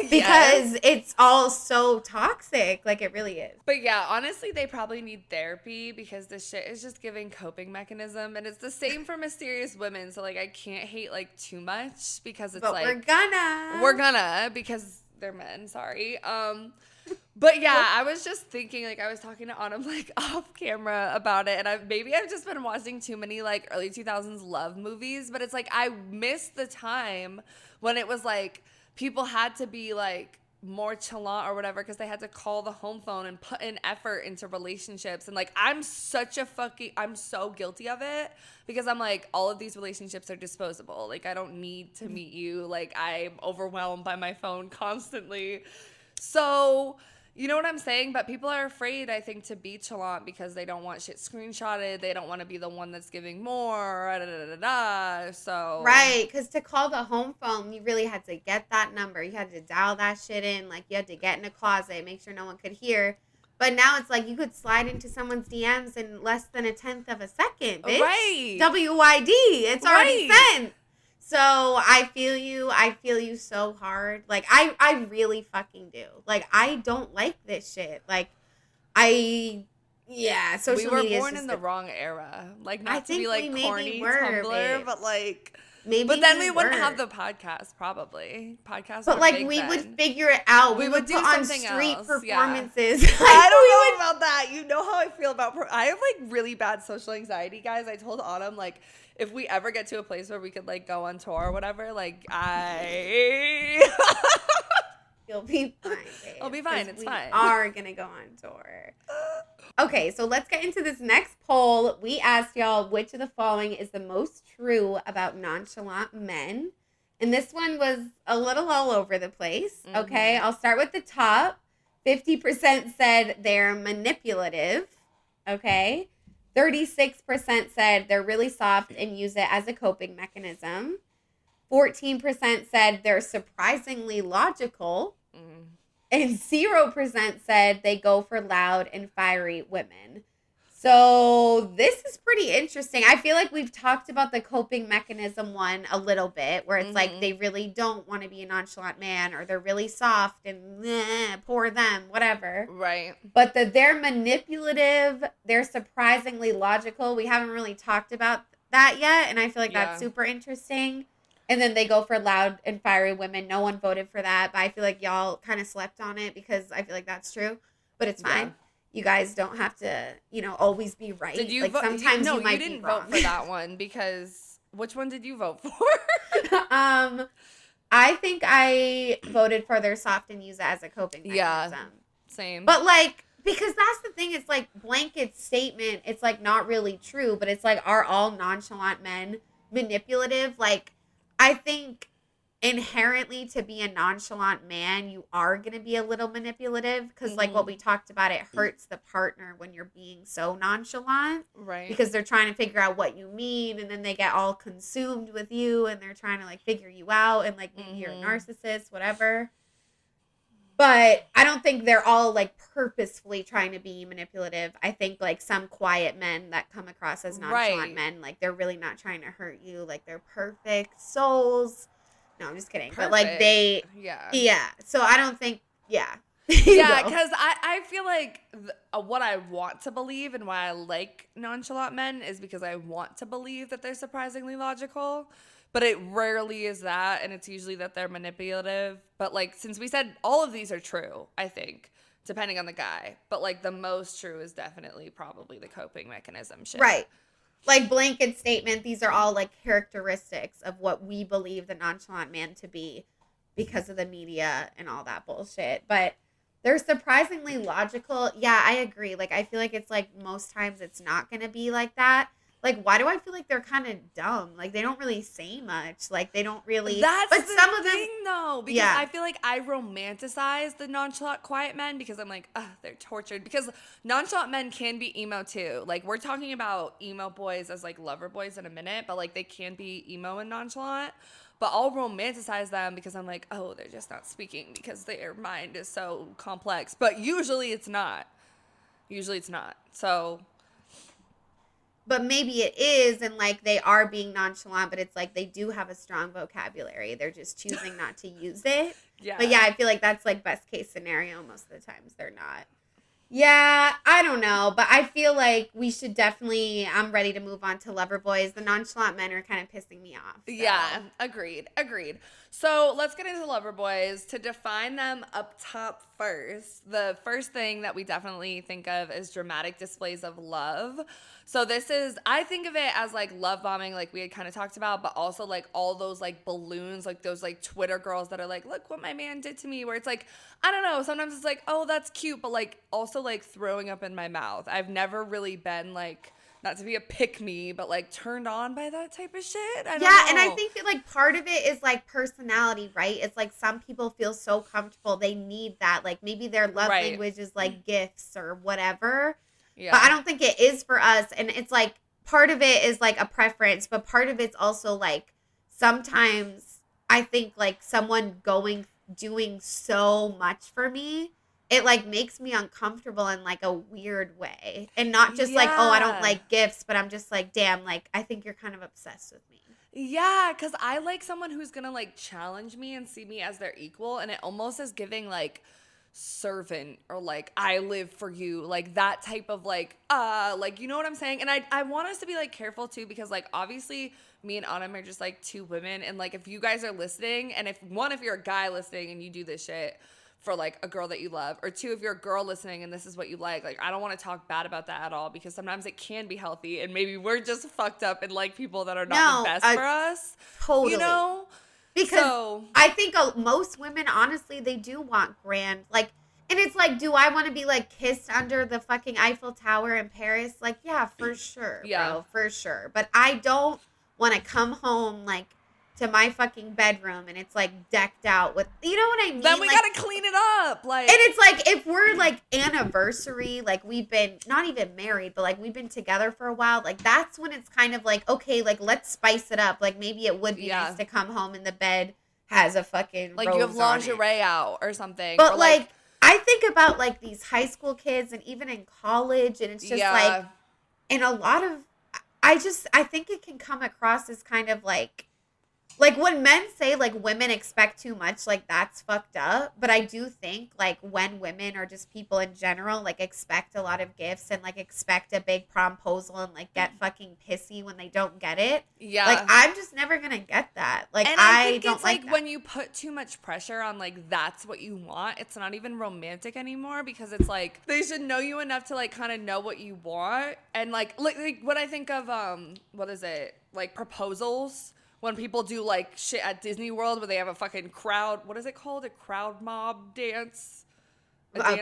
because it's all so toxic. Like, it really is.
But yeah, honestly, they probably need therapy, because this shit is just giving coping mechanism. And it's the same for Mysterious Women. So, like, I can't hate, like, too much, because it's, but like, we're gonna because they're men. Sorry. But yeah, I was just thinking, like, I was talking to Autumn, like, off camera about it, and I've just been watching too many, like, early 2000s love movies, but it's like, I missed the time when it was like people had to be like more chalant or whatever, because they had to call the home phone and put in effort into relationships. And like, I'm so guilty of it, because I'm like, all of these relationships are disposable. Like, I don't need to meet you. Like, I'm overwhelmed by my phone constantly. So You know what I'm saying? But people are afraid, I think, to be chalant because they don't want shit screenshotted. They don't want to be the one that's giving more. Da, da, da, da, so
Right, because to call the home phone, you really had to get that number. You had to dial that shit in. Like, you had to get in a closet, make sure no one could hear. But now it's like you could slide into someone's DMs in less than a tenth of a second, bitch.
Right.
W-Y-D. It's already
Right.
sent. So I feel you. I feel you so hard. Like, I really fucking do. Like, I don't like this shit. Like, social
we were
media is
born
just
in the wrong era. Like,
I
not to
think
be like
we maybe
corny
were,
Tumblr,
bitch.
but like,
maybe.
but then we wouldn't
were.
have the podcast probably. Podcasts,
But
were
like
big
we
then.
would figure it out. We
We
would
would do
put on
something
street
else, yeah.
performances.
I don't know about that. You know how I feel about. I have like really bad social anxiety, guys. I told Autumn like if we ever get to a place where we could like go on tour or whatever, like
You'll be fine, babe.
I'll be fine.
'Cause
It's
we
fine.
are gonna go on tour. Okay, so let's get into this next poll. We asked y'all which of the following is the most true about nonchalant men. And this one was a little all over the place. Okay, I'll start with the top. 50% said they're manipulative. Okay. 36% said they're really soft and use it as a coping mechanism. 14% said they're surprisingly logical. And 0% said they go for loud and fiery women. So this is pretty interesting. I feel like we've talked about the coping mechanism one a little bit, where it's like they really don't want to be a nonchalant man, or they're really soft and poor them, whatever.
Right.
But they're manipulative, they're surprisingly logical. We haven't really talked about that yet, and I feel like that's super interesting. And then they go for loud and fiery women. No one voted for that, but I feel like y'all kind of slept on it because I feel like that's true. But it's fine.
Yeah.
You guys don't have to, always be right.
Did you
like
vote?
sometimes
No,
you might
you didn't
be wrong.
vote for that one because which one did you vote for?
I think I voted for their soft and use it as a coping mechanism.
Yeah, same.
But like, because that's the thing, it's like blanket statement. It's like not really true, but it's like, are all nonchalant men manipulative? Like, I think inherently to be a nonchalant man, you are going to be a little manipulative because like what we talked about, it hurts the partner when you're being so nonchalant.
Right.
Because they're trying to figure out what you mean, and then they get all consumed with you, and they're trying to like figure you out, and like maybe you're a narcissist, whatever. But I don't think they're all like purposefully trying to be manipulative. I think like some quiet men that come across as nonchalant men, like they're really not trying to hurt you. Like they're perfect souls. No, I'm just kidding. But like they, yeah. So I don't think, yeah,
because I feel like what I want to believe and why I like nonchalant men is because I want to believe that they're surprisingly logical. But it rarely is that, and it's usually that they're manipulative. But, like, since we said all of these are true, I think, depending on the guy. But, like, the most true is definitely probably the coping mechanism shit.
Right. Like, blanket statement, these are all, like, characteristics of what we believe the nonchalant man to be because of the media and all that bullshit. But they're surprisingly logical. Yeah, I agree. Like, I feel like it's, like, most times it's not going to be like that. Like, why do I feel like they're kind of dumb? Like, they don't really say much. Like, they don't really.
That's
but
the
some of them,
thing, though. Because I feel like I romanticize the nonchalant, quiet men because I'm like, ugh, they're tortured. Because nonchalant men can be emo, too. Like, we're talking about emo boys as, like, lover boys in a minute. But, like, they can be emo and nonchalant. But I'll romanticize them because I'm like, oh, they're just not speaking because their mind is so complex. But usually it's not. So...
But maybe it is, and like they are being nonchalant, but it's like they do have a strong vocabulary. They're just choosing not to use it.
Yeah.
But yeah, I feel like that's like best case scenario. Most of the times they're not. Yeah, I don't know, but I feel like we should definitely. I'm ready to move on to lover boys. The nonchalant men are kind of pissing me off. So.
Yeah, agreed. So let's get into lover boys. To define them up top first, the first thing that we definitely think of is dramatic displays of love. So this is, I think of it as like love bombing, like we had kind of talked about, but also like all those like balloons, like those like Twitter girls that are like, look what my man did to me, where it's like, I don't know, sometimes it's like, oh, that's cute, but like also like throwing up in my mouth. I've never really been like not to be a pick me, but like turned on by that type of shit. I don't
Yeah,
know.
and I think that like part of it is like personality, right? It's like some people feel so comfortable they need that. Like maybe their love
Right.
language is like gifts or whatever.
Yeah.
But I don't think it is for us. And it's like part of it is like a preference, but part of it's also like sometimes I think like someone doing so much for me, it like makes me uncomfortable in like a weird way. And not just like, oh, I don't
Yeah.
like gifts, but I'm just like, damn, like I think you're kind of obsessed with me.
Yeah, because I like someone who's gonna like challenge me and see me as their equal, and it almost is giving like servant or like I live for you, like that type of like you know what I'm saying? And I want us to be like careful too, because like obviously me and Autumn are just like two women, and like if you guys are listening, and if you're a guy listening and you do this shit for like a girl that you love, or two, if you're a girl listening and this is what you like I don't want to talk bad about that at all, because sometimes it can be healthy and maybe we're just fucked up and like people that are not the best for us.
Totally.
You know?
Because I think most women, honestly, they do want grand, like, and it's like, do I want to be like kissed under the fucking Eiffel Tower in Paris? Like, yeah, for sure, bro, for sure. But I don't want to come home like to my fucking bedroom and it's like decked out with, you know what I mean?
Then we
like,
gotta clean it up, like.
And it's like if we're like anniversary, like we've been not even married, but like we've been together for a while, like that's when it's kind of like, okay, like let's spice it up. Like maybe it would be nice to come home and the bed has a fucking
like you have lingerie out or something.
But
or
like I think about like these high school kids and even in college, and it's just like, and a lot of, I think it can come across as kind of like when men say like women expect too much, like that's fucked up. But I do think like when women or just people in general like expect a lot of gifts and like expect a big promposal and like get fucking pissy when they don't get it.
Yeah.
Like I'm just never gonna get that. Like
and I think
don't
it's like
that.
when you put too much pressure on like that's what you want, it's not even romantic anymore, because it's like they should know you enough to like kind of know what you want. And like when I think of what is it, like proposals, when people do like shit at Disney World where they have a fucking crowd, what is it called? A crowd mob dance?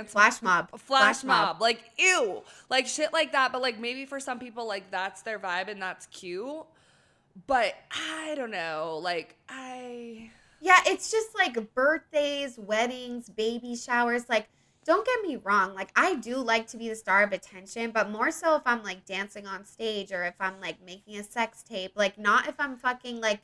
Flash mob.
A flash mob. Like, ew. Like shit like that. But like maybe for some people like that's their vibe and that's cute. But I don't know.
Yeah, it's just like birthdays, weddings, baby showers. Like, don't get me wrong. Like, I do like to be the star of attention, but more so if I'm like dancing on stage or if I'm like making a sex tape. Like, not if I'm fucking like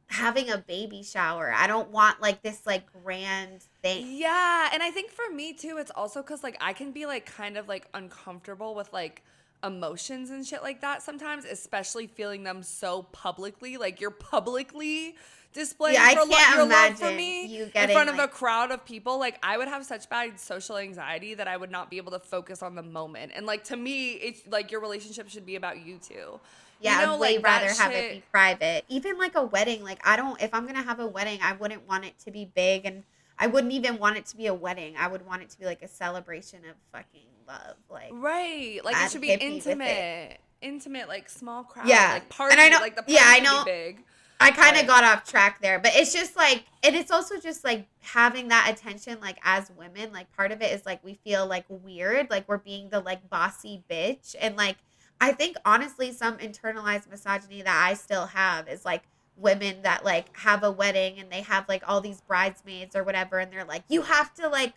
having a baby shower. I don't want like this like grand thing.
Yeah, and I think for me too, it's also because like I can be like kind of like uncomfortable with like emotions and shit like that sometimes, especially feeling them so publicly. Like you're publicly displaying your love for me
you
in front of a crowd of people. Like I would have such bad social anxiety that I would not be able to focus on the moment. And like to me, it's like your relationship should be about you two.
Yeah,
you know,
I'd way
like,
rather have it be private. Even like a wedding, like if I'm gonna have a wedding, I wouldn't want it to be big, and I wouldn't even want it to be a wedding. I would want it to be like a celebration of fucking love, like
right, like it should be intimate, like small crowd, like party,
and I know,
like the party should be big.
I kind of got off track there, but it's just like, and it's also just like having that attention, like as women, like part of it is like we feel like weird, like we're being the like bossy bitch, and like I think honestly some internalized misogyny that I still have is like women that like have a wedding and they have like all these bridesmaids or whatever, and they're like, you have to like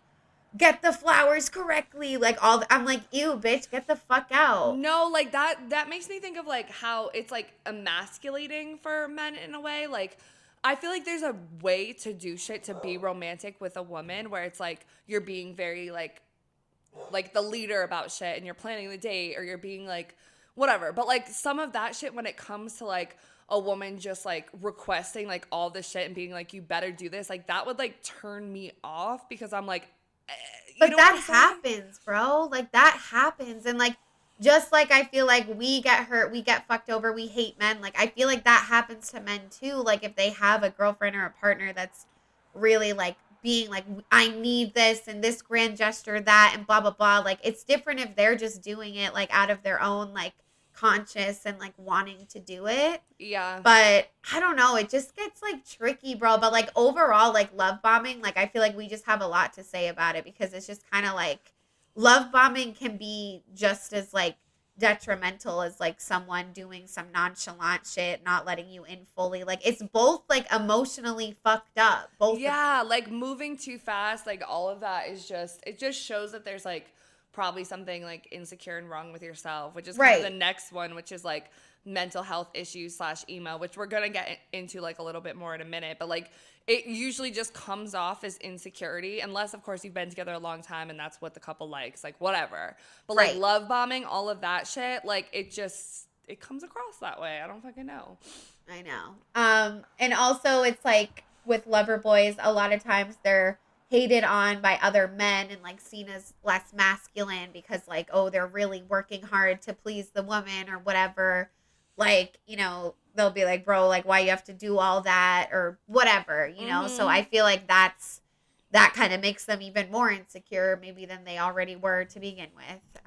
get the flowers correctly, like I'm like, ew, bitch, get the fuck out.
No, like that makes me think of like how it's like emasculating for men in a way. Like I feel like there's a way to do shit to be romantic with a woman where it's like you're being very like the leader about shit and you're planning the date, or you're being like whatever. But like some of that shit when it comes to like a woman just like requesting like all this shit and being like, you better do this, like that would like turn me off, because I'm like,
but that happens, bro. Like that happens. And like, just like I feel like we get hurt, we get fucked over, we hate men. Like I feel like that happens to men too. Like if they have a girlfriend or a partner that's really like being like, I need this and this grand gesture, that, and blah, blah, blah. Like it's different if they're just doing it like out of their own like conscious and like wanting to do it.
Yeah.
But I don't know, it just gets like tricky, bro. But like overall, like love bombing, like I feel like we just have a lot to say about it, because it's just kind of like love bombing can be just as like detrimental as like someone doing some nonchalant shit, not letting you in fully. Like it's both like emotionally fucked up. Both.
Yeah, like moving too fast, like all of that is just, it just shows that there's like probably something like insecure and wrong with yourself, which is kind of
Right.
the next one, which is like mental health issues / emo, which we're gonna get into like a little bit more in a minute. But like it usually just comes off as insecurity, unless of course you've been together a long time and that's what the couple likes, like whatever. But like
Right.
love bombing, all of that shit, like it comes across that way. I don't fucking know.
I know. And also it's like with lover boys, a lot of times they're hated on by other men and like seen as less masculine because like, oh, they're really working hard to please the woman or whatever. Like, you know, they'll be like, bro, like why you have to do all that or whatever, you know? So I feel like that kind of makes them even more insecure maybe than they already were to begin with.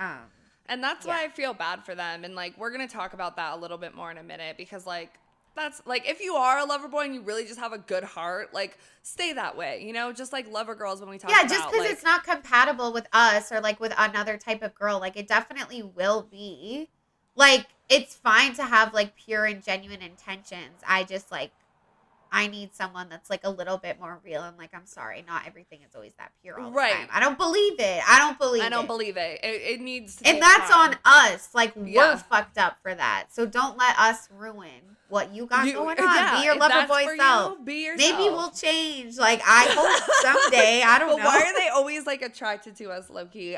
And that's why I feel bad for them. And like, we're going to talk about that a little bit more in a minute, because like, that's like, if you are a lover boy and you really just have a good heart, like stay that way, you know, just like lover girls when we talk about.
Yeah, just because
like,
it's not compatible with us or like with another type of girl, like it definitely will be. Like it's fine to have like pure and genuine intentions. I just like, I need someone that's like a little bit more real. And like, I'm sorry, not everything is always that pure all the time. I don't believe it. I don't believe it.
It needs to
And
take
that's
time.
on us. Like
Yeah.
we're fucked up for that. So don't let us ruin what you got going on.
Yeah,
be your
if
lover
that's
boy
for
self.
you, be yourself.
Maybe we'll change. Like I hope someday. I don't
But
know.
why are they always like attracted to us, low-key?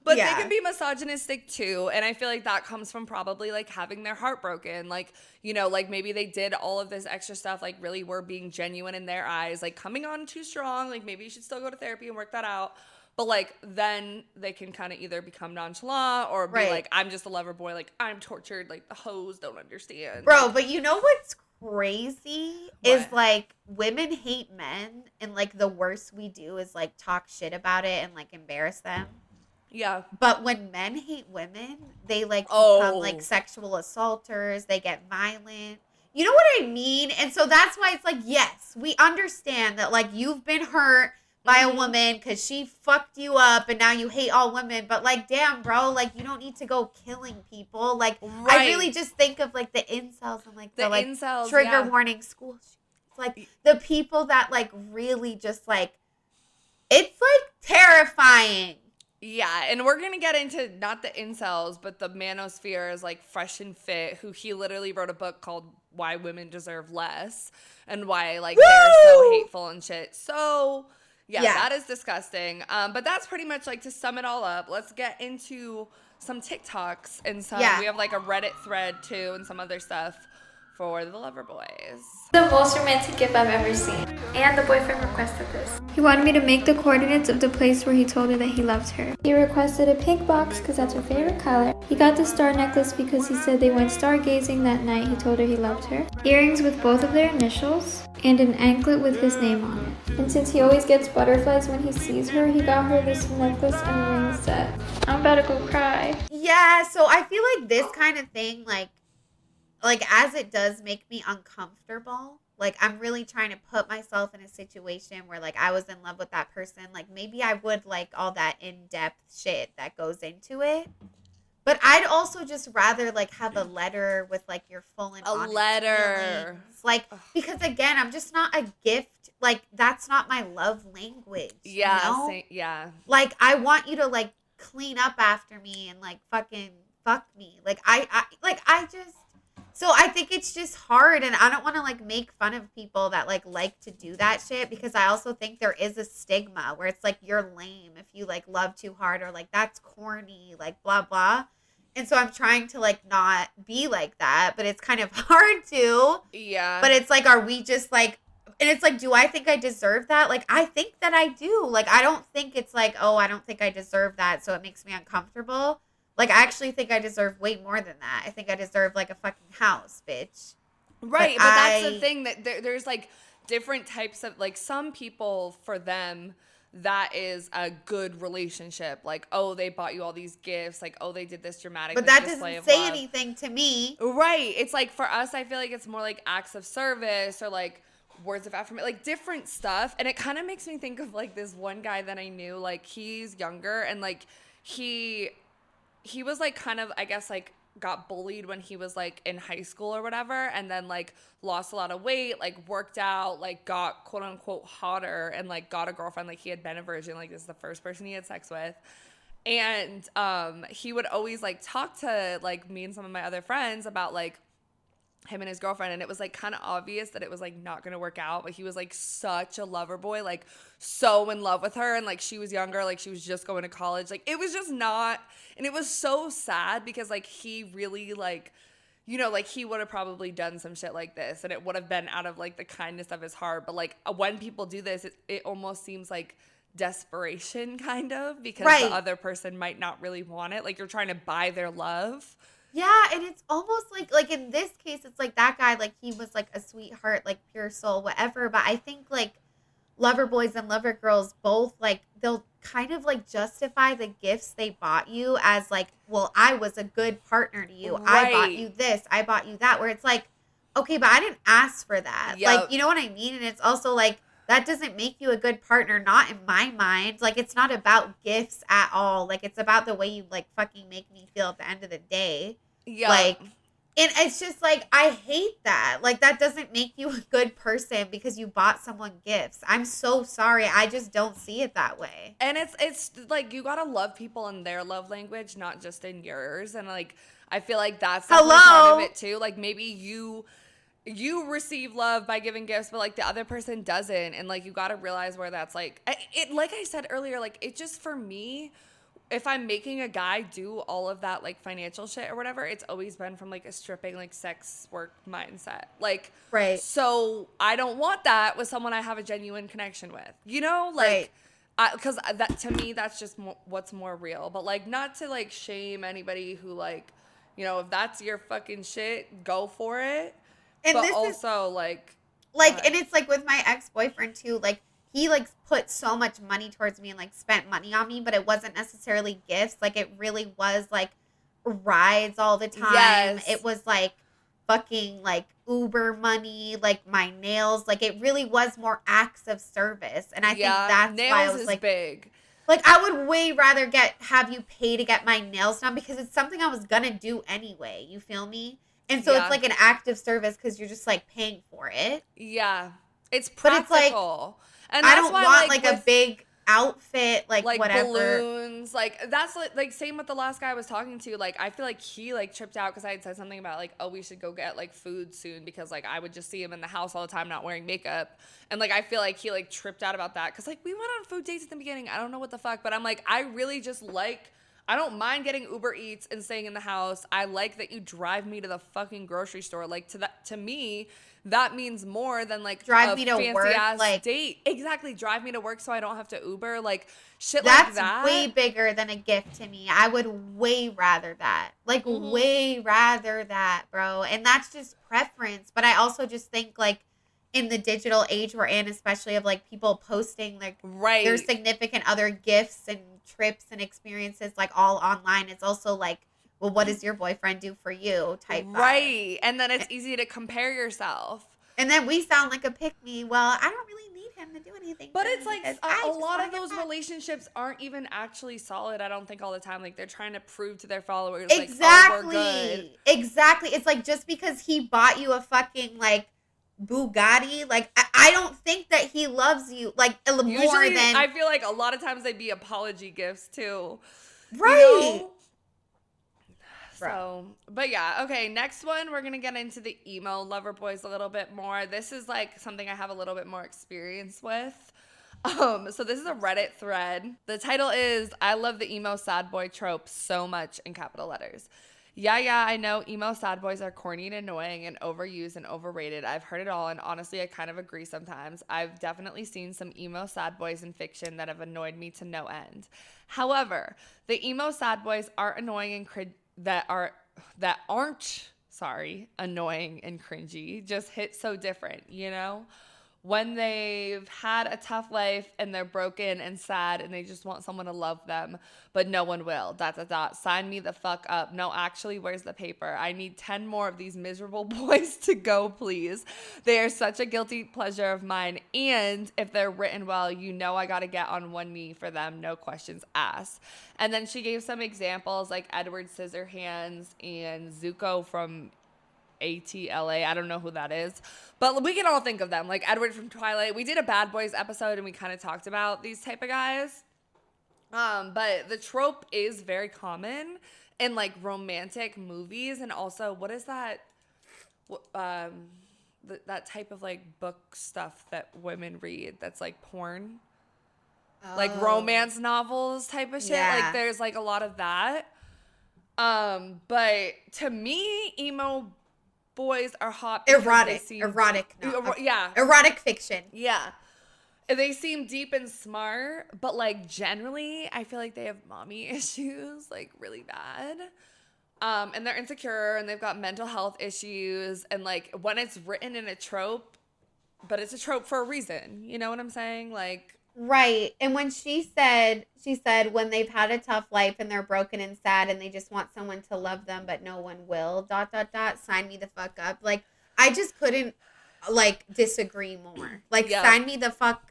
But
Yeah.
they can be misogynistic too, and I feel like that comes from probably like having their heart broken. Like, you know, like maybe they did all of this extra stuff, like really were being genuine in their eyes, like coming on too strong, like maybe you should still go to therapy and work that out. But like then they can kind of either become nonchalant or be
Right.
like, I'm just a lover boy, like I'm tortured, like the hoes don't understand.
Bro, but you know what's crazy is
What?
like women hate men and like the worst we do is like talk shit about it and like embarrass them.
Yeah.
But when men hate women, they like
Oh.
become like sexual assaulters. They get violent. You know what I mean? And so that's why it's like, yes, we understand that like you've been hurt by a woman because she fucked you up and now you hate all women. But like, damn, bro, like you don't need to go killing people. Like I
Right.
really just think of like the incels and like
The
like
incels,
trigger
yeah.
warning school shootings. Like the people that like really just like, it's like terrifying.
Yeah, and we're going to get into not the incels, but the manosphere is like Fresh and Fit, who he literally wrote a book called Why Women Deserve Less and why like they're so hateful and shit. So yeah, that is disgusting. But that's pretty much like to sum it all up. Let's get into some TikToks and some, we have like a Reddit thread too and some other stuff for the lover boys.
The most romantic gift I've ever seen. And the boyfriend requested this. He wanted me to make the coordinates of the place where he told her that he loved her. He requested a pink box because that's her favorite color. He got the star necklace because he said they went stargazing that night he told her he loved her. Earrings with both of their initials. And an anklet with his name on it. And since he always gets butterflies when he sees her, he got her this necklace and ring set. I'm about to go cry.
Yeah, so I feel like this kind of thing, like as it does make me uncomfortable, like I'm really trying to put myself in a situation where like I was in love with that person, like maybe I would like all that in-depth shit that goes into it. But I'd also just rather like have a letter with like your full and honest feelings. Like, because again, I'm just not a gift. Like that's not my love language.
Yeah,
you know?
yeah.
Like I want you to like clean up after me and like fucking fuck me. Like I just, so I think it's just hard, and I don't want to like make fun of people that like to do that shit, because I also think there is a stigma where it's like you're lame if you like love too hard, or like that's corny, like blah blah. And so I'm trying to like not be like that, but it's kind of hard to.
Yeah.
But it's like, are we just like, and it's like, do I think I deserve that? Like I think that I do. Like I don't think it's like, oh, I don't think I deserve that, so it makes me uncomfortable. Like, I actually think I deserve way more than that. I think I deserve, like, a fucking house, bitch.
Right, but that's the thing, that there's, like, different types of, like, some people, for them, that is a good relationship. Like, oh, they bought you all these gifts. Like, oh, they did this dramatic
But that
display
doesn't
of
say
love.
anything to me.
Right. It's, like, for us, I feel like it's more, like, acts of service or, like, words of affirmation, like, different stuff. And it kind of makes me think of, like, this one guy that I knew. Like, he's younger and, like, he he was like kind of, I guess, like got bullied when he was like in high school or whatever, and then like lost a lot of weight, like worked out, like got quote unquote hotter, and like got a girlfriend. Like he had been a virgin, like this is the first person he had sex with. And he would always like talk to like me and some of my other friends about like him and his girlfriend, and it was like kind of obvious that it was like not gonna work out, but he was like such a lover boy, like so in love with her, and like she was younger, like she was just going to college, like it was just not, and it was so sad because like he really like, you know, like he would have probably done some shit like this, and it would have been out of like the kindness of his heart, but like when people do this, it almost seems like desperation kind of, because the other person might not really want it, like you're trying to buy their love.
Yeah, and it's almost like in this case, it's like that guy, like he was like a sweetheart, like pure soul, whatever. But I think like lover boys and lover girls both, like they'll kind of like justify the gifts they bought you as like, well, I was a good partner to you.
Right.
I bought you this, I bought you that. Where it's like, okay, but I didn't ask for that.
Yep.
Like, you know what I mean? And it's also like, that doesn't make you a good partner, not in my mind. Like, it's not about gifts at all. Like, it's about the way you, like, fucking make me feel at the end of the day.
Yeah.
Like, and it's just, like, I hate that. Like, that doesn't make you a good person because you bought someone gifts. I'm so sorry. I just don't see it that way.
And it's like, you gotta love people in their love language, not just in yours. And, like, I feel like that's definitely part of it, too. Like, maybe you receive love by giving gifts, but like the other person doesn't, and like you got to realize where that's like it, like I said earlier, like it just, for me, if I'm making a guy do all of that like financial shit or whatever, it's always been from like a stripping, like sex work mindset, like,
right.
So I don't want that with someone I have a genuine connection with, you know, like, because that, to me, that's just what's more real. But like, not to like shame anybody who, like, you know, if that's your fucking shit, go for it. And but also, like,
and it's like with my ex-boyfriend too, like he like put so much money towards me and like spent money on me, but it wasn't necessarily gifts. Like it really was like rides all the time.
Yes.
It was like fucking like Uber money, like my nails. Like it really was more acts of service. And I think that's
nails
why I was
is
like
big.
Like, I would way rather have you pay to get my nails done because it's something I was gonna do anyway. You feel me? And so it's like an act of service because you're just like paying for it.
Yeah, it's practical.
But it's like,
and
I don't want like a big outfit, like whatever.
Balloons, like that's like same with the last guy I was talking to. Like I feel like he like tripped out because I had said something about like, oh, we should go get like food soon because like I would just see him in the house all the time not wearing makeup, and like I feel like he like tripped out about that because like we went on food dates at the beginning. I don't know what the fuck, but I'm like, I really just like, I don't mind getting Uber Eats and staying in the house. I like that you drive me to the fucking grocery store. Like to me, that means more than like
drive
a
me to
fancy
work,
ass
like
date. Exactly, drive me to work so I don't have to Uber. Like shit
that's
like that.
Way bigger than a gift to me. I would way rather that. Like way rather that, bro. And that's just preference. But I also just think like in the digital age we're in, especially of like people posting like their significant other gifts and trips and experiences like all online, it's also like, well, what does your boyfriend do for you type vibe.
And then it's easy to compare yourself,
and then we sound like a pick-me. Well, I don't really need him to do anything,
but it's like a lot of those relationships aren't even actually solid. I don't think all the time, like they're trying to prove to their followers
exactly
like, oh, we're good.
Exactly. It's like just because he bought you a fucking like Bugatti, like I don't think that he loves you like
Usually,
more than
I feel like a lot of times they'd be apology gifts too,
right?
You know? So, but yeah, okay, next one, we're gonna get into the emo lover boys a little bit more. This is like something I have a little bit more experience with. So this is a Reddit thread. The title is, I love the emo sad boy trope so much, in capital letters. Yeah, I know emo sad boys are corny and annoying and overused and overrated. I've heard it all, and honestly, I kind of agree sometimes. I've definitely seen some emo sad boys in fiction that have annoyed me to no end. However, the emo sad boys aren't annoying and annoying and cringy, just hit so different, you know? when they've had a tough life and they're broken and sad and they just want someone to love them, but no one will. ... Sign me the fuck up. No, actually, where's the paper? I need 10 more of these miserable boys to go, please. They are such a guilty pleasure of mine. And if they're written well, you know I got to get on one knee for them. No questions asked. And then she gave some examples like Edward Scissorhands and Zuko from ATLA. I don't know who that is, but we can all think of them. Like Edward from Twilight. We did a Bad Boys episode and we kind of talked about these type of guys. But the trope is very common in like romantic movies, and also what is that? That type of like book stuff that women read that's like porn, like romance novels type of shit.
Yeah.
Like there's like a lot of that. But to me, emo boys are hot because they seem
erotic fiction.
Yeah. They seem deep and smart, but like generally I feel like they have mommy issues, like really bad. And they're insecure and they've got mental health issues, and like when it's written in a trope, but it's a trope for a reason. You know what I'm saying? Like,
right. And when she said when they've had a tough life and they're broken and sad and they just want someone to love them, but no one will, ... sign me the fuck up. Like, I just couldn't like disagree more. Like, sign me the fuck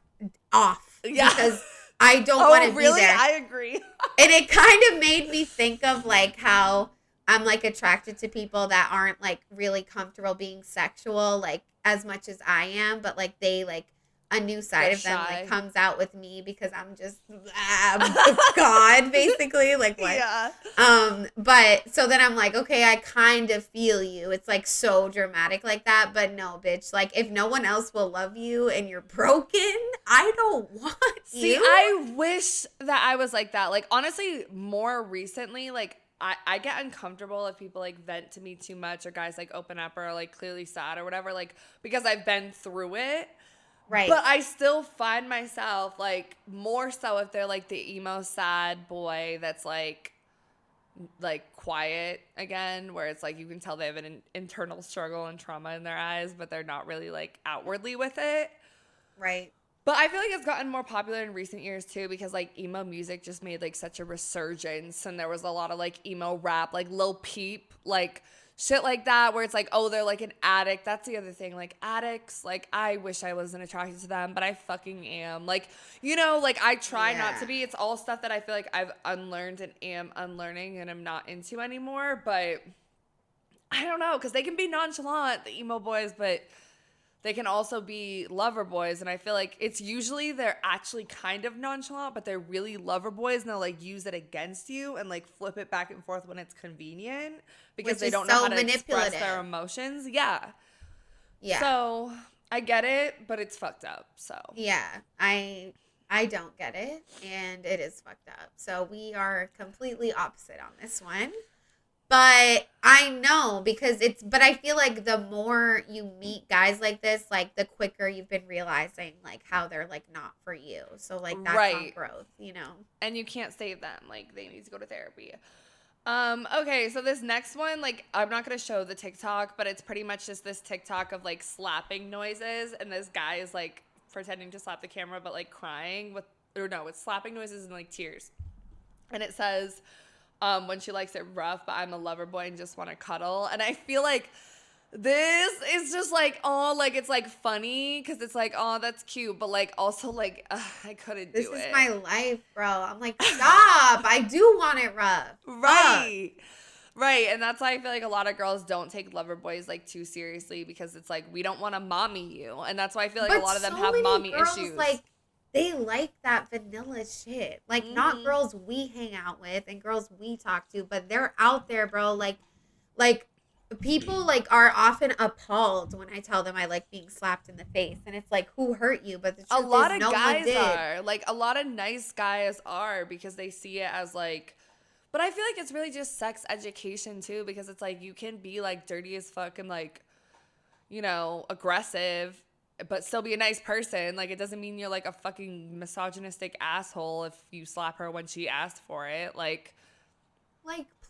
off.
Yeah.
Because I don't want to be there.
I agree.
And it kind of made me think of like how I'm like attracted to people that aren't like really comfortable being sexual like as much as I am, but like they like a new side of them like comes out with me because I'm just God, basically. Like what?
Yeah.
But so then I'm like, okay, I kind of feel you. It's like so dramatic like that, but no, bitch. Like if no one else will love you and you're broken, I don't want you.
See, I wish that I was like that. Like honestly, more recently, like I get uncomfortable if people like vent to me too much, or guys like open up or are like clearly sad or whatever, like because I've been through it.
Right.
But I still find myself like more so if they're like the emo sad boy that's like quiet again, where it's like you can tell they have an internal struggle and trauma in their eyes, but they're not really like outwardly with it.
Right.
But I feel like it's gotten more popular in recent years too, because like emo music just made like such a resurgence, and there was a lot of like emo rap, like Lil Peep, like shit like that, where it's like, oh, they're like an addict. That's the other thing. Like addicts, like I wish I wasn't attracted to them, but I fucking am. Like, you know, like I try not to be. It's all stuff that I feel like I've unlearned and am unlearning and I'm not into anymore. But I don't know, because they can be nonchalant, the emo boys, but they can also be lover boys. And I feel like it's usually they're actually kind of nonchalant, but they're really lover boys, and they'll like use it against you and like flip it back and forth when it's convenient, because they don't know how to express their emotions. Yeah.
Yeah.
So I get it, but it's fucked up. So
yeah, I don't get it, and it is fucked up. So we are completely opposite on this one. But I know but I feel like the more you meet guys like this, like the quicker you've been realizing like how they're like not for you. So like that's on growth, you know?
And you can't save them. Like they need to go to therapy. Okay, so this next one, like I'm not going to show the TikTok, but it's pretty much just this TikTok of like slapping noises. And this guy is like pretending to slap the camera, but like crying it's slapping noises and like tears. And it says, when she likes it rough, but I'm a lover boy and just want to cuddle. And I feel like this is just like, oh, like it's like funny because it's like, oh, that's cute, but like also like I couldn't do it.
This is my life, bro. I'm like, stop. I do want it rough.
Right. And that's why I feel like a lot of girls don't take lover boys like too seriously, because it's like we don't want to mommy you. And that's why I feel like a lot of them have mommy issues.
Like they like that vanilla shit. Like not girls we hang out with and girls we talk to, but they're out there, bro. Like people like are often appalled when I tell them I like being slapped in the face, and it's like, who hurt you? But the truth
a lot
is,
of
no
guys
one did.
are like, a lot of nice guys are, because they see it as like, but I feel like it's really just sex education too, because it's like you can be like dirty as fuck and like, you know, aggressive, but still be a nice person. Like, it doesn't mean you're like a fucking misogynistic asshole if you slap her when she asked for it. Like,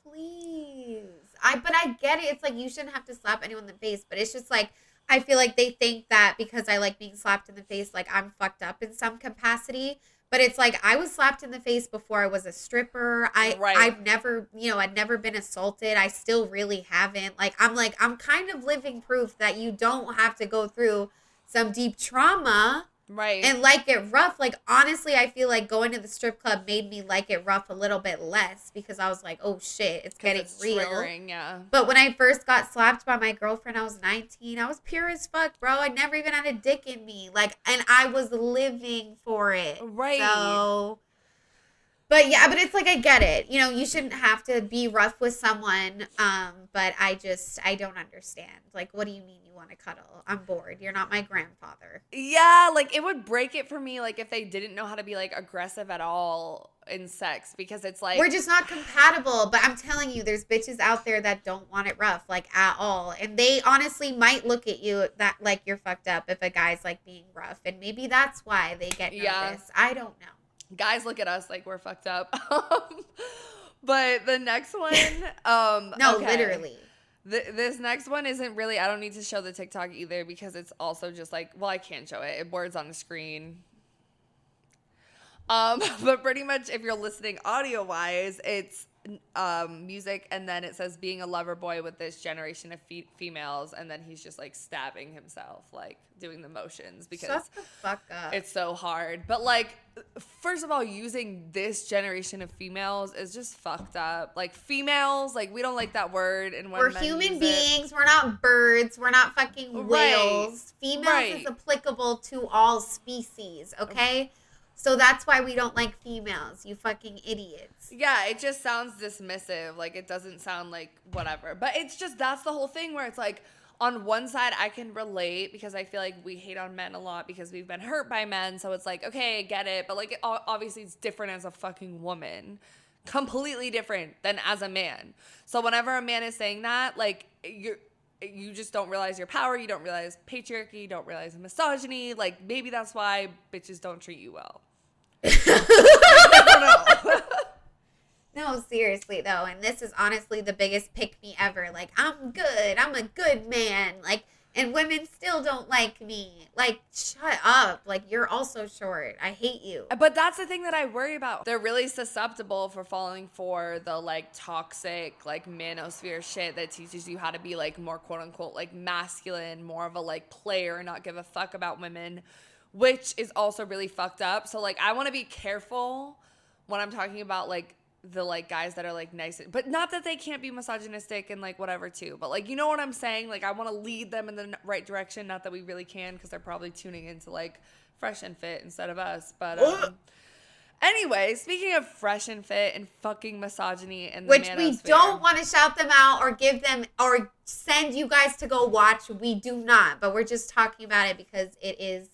please.
But I get it. It's like you shouldn't have to slap anyone in the face, but it's just like I feel like they think that because I like being slapped in the face, like I'm fucked up in some capacity. But it's like I was slapped in the face before I was a stripper. I've never, I'd never been assaulted. I still really haven't. I'm kind of living proof that you don't have to go through some deep trauma.
Right.
And like it rough. Like, honestly, I feel like going to the strip club made me like it rough a little bit less because I was like, oh shit, it's getting real.
Triggering, yeah.
But when I first got slapped by my girlfriend, I was 19. I was pure as fuck, bro. I never even had a dick in me. And I was living for it.
Right.
So, but it's like, I get it. You shouldn't have to be rough with someone. But I don't understand. Like, what do you mean you want to cuddle? I'm bored. You're not my grandfather.
Yeah, like, it would break it for me, like, if they didn't know how to be, like, aggressive at all in sex, because it's like...
We're just not compatible, but I'm telling you, there's bitches out there that don't want it rough, like, at all. And they honestly might look at you that like you're fucked up if a guy's, like, being rough. And maybe that's why they get nervous.
Yeah.
I don't know.
Guys look at us like we're fucked up. But the next one...
No,
okay.
literally.
This next one isn't really, I don't need to show the TikTok either because it's also just like, well, I can't show it. Words on the screen. But pretty much if you're listening audio wise, it's music and then it says being a lover boy with this generation of females, and then he's just like stabbing himself, like doing the motions because
shut the fuck up.
It's so hard. But like, first of all, using this generation of females is just fucked up. Like, females, like, we don't like that word. And when
we're
men
human
use
beings. We're not birds. We're not fucking whales. Females is applicable to all species, okay? So that's why we don't like females, you fucking idiots.
Yeah, it just sounds dismissive. Like, it doesn't sound like whatever. But it's just, that's the whole thing where it's like, on one side, I can relate because I feel like we hate on men a lot because we've been hurt by men. So it's like, okay, I get it. But like, obviously it's different as a fucking woman. Completely different than as a man. So whenever a man is saying that, like, you just don't realize your power. You don't realize patriarchy. You don't realize misogyny. Like, maybe that's why bitches don't treat you well. I don't know.
No, seriously though, and this is honestly the biggest pick me ever. Like, I'm good. I'm a good man. Like, and women still don't like me. Like, shut up. Like, you're also short. I hate you.
But that's the thing that I worry about. They're really susceptible for falling for the like toxic, like manosphere shit that teaches you how to be like more quote unquote like masculine, more of a like player, not give a fuck about women, which is also really fucked up. So like, I want to be careful when I'm talking about like the like guys that are like nice, but not that they can't be misogynistic and like whatever too, but like, you know what I'm saying? Like, I want to lead them in the right direction. Not that we really can, because they're probably tuning into like Fresh and Fit instead of us. But anyway, speaking of Fresh and Fit and fucking misogyny and the
which
manosphere,
we don't want to shout them out or give them or send you guys to go watch. We do not, but we're just talking about it because it is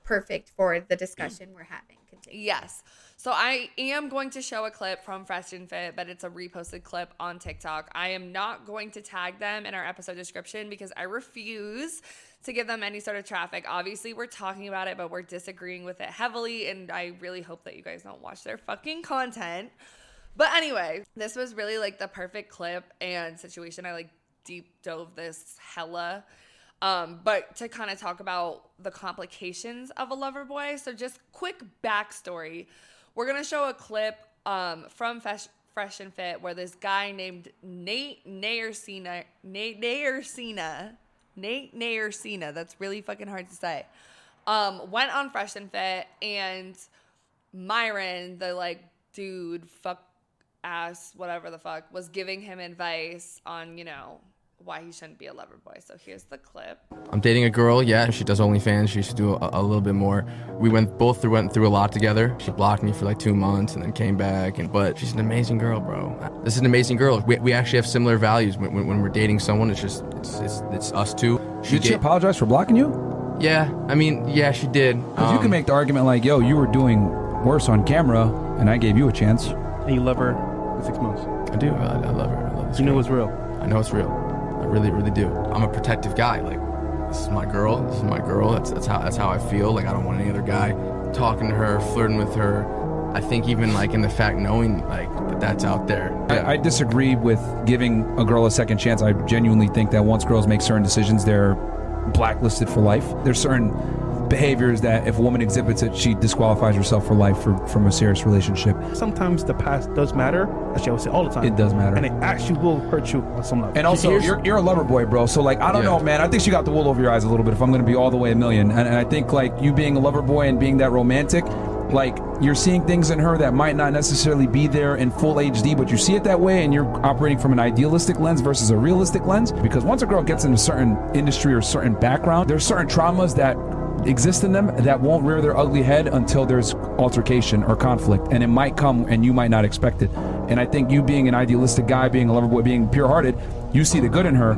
perfect for the discussion we're having. Continue.
Yes. So I am going to show a clip from Fresh and Fit, but it's a reposted clip on TikTok. I am not going to tag them in our episode description because I refuse to give them any sort of traffic. Obviously, we're talking about it, but we're disagreeing with it heavily, and I really hope that you guys don't watch their fucking content. But anyway, this was really like the perfect clip and situation. I like deep dove this hella. But to kind of talk about the complications of a lover boy. So just quick backstory. We're going to show a clip from Fresh and Fit where this guy named Nate Nayersina, that's really fucking hard to say, went on Fresh and Fit, and Myron, the like dude, fuck ass, whatever the fuck, was giving him advice on, you know, why he shouldn't be a lover boy. So here's the clip.
I'm dating a girl, yeah, she does OnlyFans. She should do a little bit more. We went through a lot together. She blocked me for like 2 months and then came back. But she's an amazing girl, bro. This is an amazing girl. We actually have similar values. When we're dating someone, it's just it's us two.
Did she apologize for blocking you?
Yeah, I mean, yeah, she did.
Because you can make the argument like, yo, you were doing worse on camera, and I gave you a chance.
And you love her for 6 months.
I do. I love her. I love this
You
girl.
know it's real.
I know it's real. I really, really do. I'm a protective guy. Like, this is my girl. This is my girl. That's how I feel. Like, I don't want any other guy talking to her, flirting with her. I think even like in the fact knowing like that's out there.
I disagree with giving a girl a second chance. I genuinely think that once girls make certain decisions, they're blacklisted for life. There's certain behaviors that if a woman exhibits it, she disqualifies herself for life from a serious relationship.
Sometimes the past does matter. Actually, I would say all the time.
It does matter.
And it actually will hurt you on some level.
And also, you're a lover boy, bro. So, like, I don't know, man. I think she got the wool over your eyes a little bit if I'm going to be all the way a million. And I think, like, you being a lover boy and being that romantic, like, you're seeing things in her that might not necessarily be there in full HD, but you see it that way and you're operating from an idealistic lens versus a realistic lens. Because once a girl gets in a certain industry or certain background, there's certain traumas that exist in them that won't rear their ugly head until there's altercation or conflict, and it might come and you might not expect it. And I think you being an idealistic guy, being a lover boy, being pure-hearted, you see the good in her,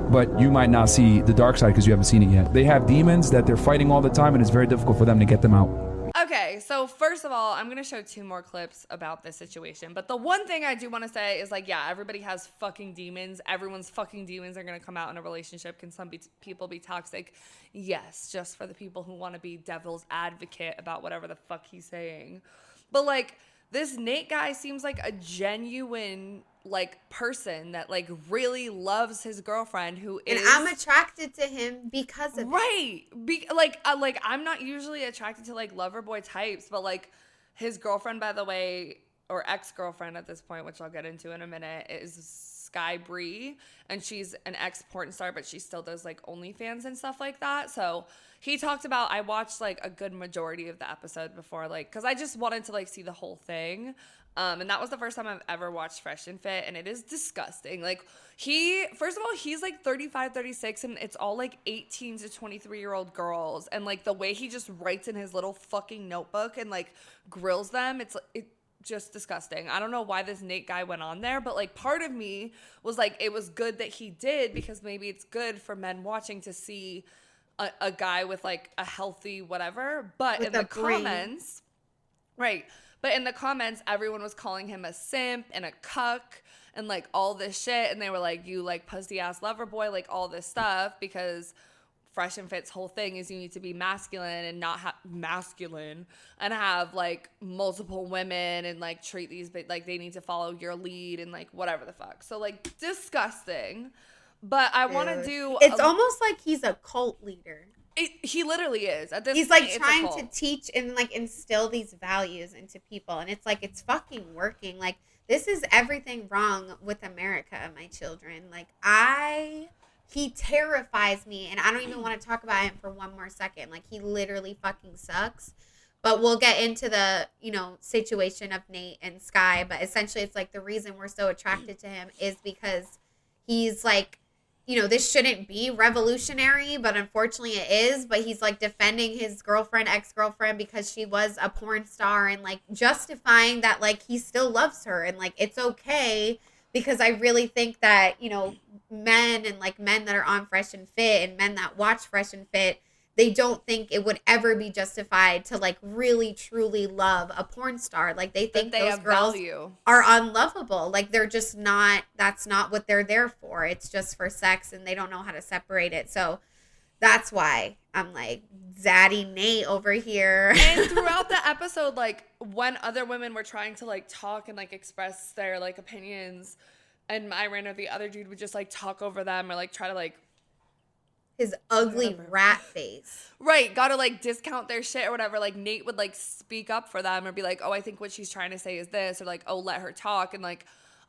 but you might not see the dark side because you haven't seen it yet. They have demons that they're fighting all the time, and it's very difficult for them to get them out.
Okay, so first of all, I'm going to show 2 more clips about this situation. But the one thing I do want to say is, like, yeah, everybody has fucking demons. Everyone's fucking demons are going to come out in a relationship. Can some people be toxic? Yes, just for the people who want to be devil's advocate about whatever the fuck he's saying. But, like, this Nate guy seems like a genuine, like, person that, like, really loves his girlfriend who is...
And I'm attracted to him because of
right. Like, I'm not usually attracted to, like, lover boy types, but, like, his girlfriend, by the way, or ex-girlfriend at this point, which I'll get into in a minute, is Sky Bree, and she's an ex-porn star, but she still does, like, OnlyFans and stuff like that. So he talked about, I watched, like, a good majority of the episode before, like, because I just wanted to, like, see the whole thing. And that was the first time I've ever watched Fresh and Fit, and it is disgusting. Like, first of all, he's like 35, 36, and it's all like 18 to 23-year-old girls. And like the way he just writes in his little fucking notebook and like grills them, it's just disgusting. I don't know why this Nate guy went on there, but like part of me was like, it was good that he did, because maybe it's good for men watching to see a guy with like a healthy whatever. But in the comments, right. But in the comments, everyone was calling him a simp and a cuck and, like, all this shit. And they were like, you, like, pussy-ass lover boy, like, all this stuff. Because Fresh and Fit's whole thing is you need to be masculine and not masculine and have, like, multiple women and, like, treat these, like, they need to follow your lead and, like, whatever the fuck. So, like, disgusting. But I want to do...
It's almost like he's a cult leader.
He literally is. At this
He's
point,
like trying to teach and like instill these values into people, and it's like it's fucking working. Like, this is everything wrong with America, my children. Like, he terrifies me, and I don't even want to talk about him for one more second. Like, he literally fucking sucks. But we'll get into the, situation of Nate and Sky. But essentially, it's like the reason we're so attracted to him is because he's like, this shouldn't be revolutionary, but unfortunately it is. But he's like defending his ex-girlfriend, because she was a porn star, and like justifying that like he still loves her and like it's okay. Because I really think that, men and like men that are on Fresh and Fit and men that watch Fresh and Fit, they don't think it would ever be justified to like really truly love a porn star. Like they think those girls are unlovable. Like they're just not, that's not what they're there for. It's just for sex, and they don't know how to separate it. So that's why I'm like Zaddy Nate over here.
And throughout the episode, like when other women were trying to like talk and like express their like opinions, and Myron or the other dude would just like talk over them or like try to like
his ugly rat face.
Right. Gotta like discount their shit or whatever. Like Nate would like speak up for them or be like, oh, I think what she's trying to say is this, or like, oh, let her talk. And like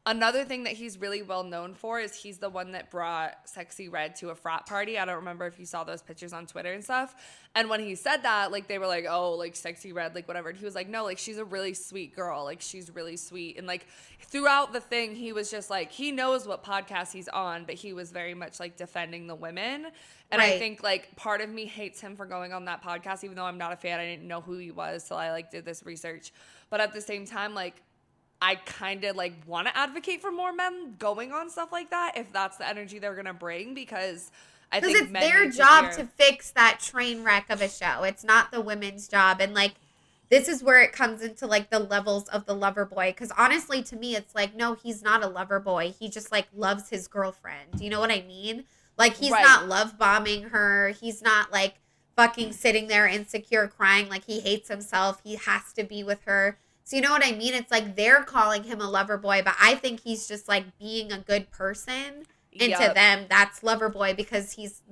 another thing that he's really well known for is he's the one that brought Sexy Red to a frat party. I don't remember if you saw those pictures on Twitter and stuff. And when he said that, like they were like, oh, like Sexy Red, like whatever. And he was like, no, like she's a really sweet girl. Like she's really sweet. And like throughout the thing, he was just like, he knows what podcast he's on, but he was very much like defending the women. And right. I think like part of me hates him for going on that podcast, even though I'm not a fan. I didn't know who he was till I like did this research. But at the same time, like I kind of like want to advocate for more men going on stuff like that if that's the energy they're gonna bring, because I think
it's their job to fix that train wreck of a show. It's not the women's job. And like this is where it comes into like the levels of the lover boy, because honestly to me it's like, no, he's not a lover boy. He just like loves his girlfriend. You know what I mean? Like he's not love bombing her. He's not like fucking sitting there insecure crying like he hates himself. He has to be with her. So you know what I mean? It's like they're calling him a lover boy, but I think he's just like being a good person And to them, that's lover boy because he's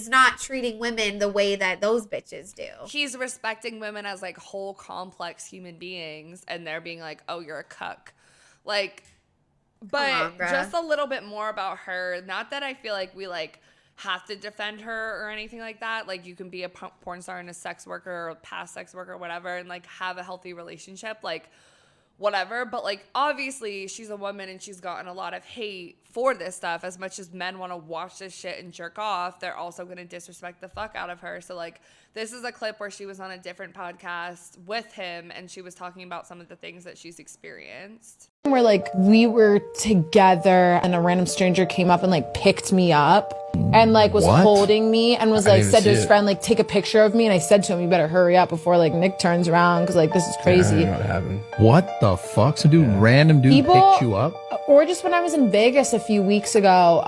not treating women the way that those bitches do.
He's respecting women as like whole complex human beings, and they're being like, oh, you're a cuck. Like, but just a little bit more about her. Not that I feel like we like have to defend her or anything like that. Like, you can be a porn star and a sex worker or a past sex worker or whatever and like have a healthy relationship, like whatever. But like, obviously she's a woman and she's gotten a lot of hate for this stuff. As much as men want to watch this shit and jerk off, they're also going to disrespect the fuck out of her. So like, this is a clip where she was on a different podcast with him and she was talking about some of the things that she's experienced.
Where like we were together and a random stranger came up and like picked me up and like was holding me and was like said to his friend like take a picture of me, and I said to him, you better hurry up before like Nick turns around because like this is crazy.
Yeah, I don't know what happened. What the fuck? Some random dude picked you up?
Or just when I was in Vegas a few weeks ago,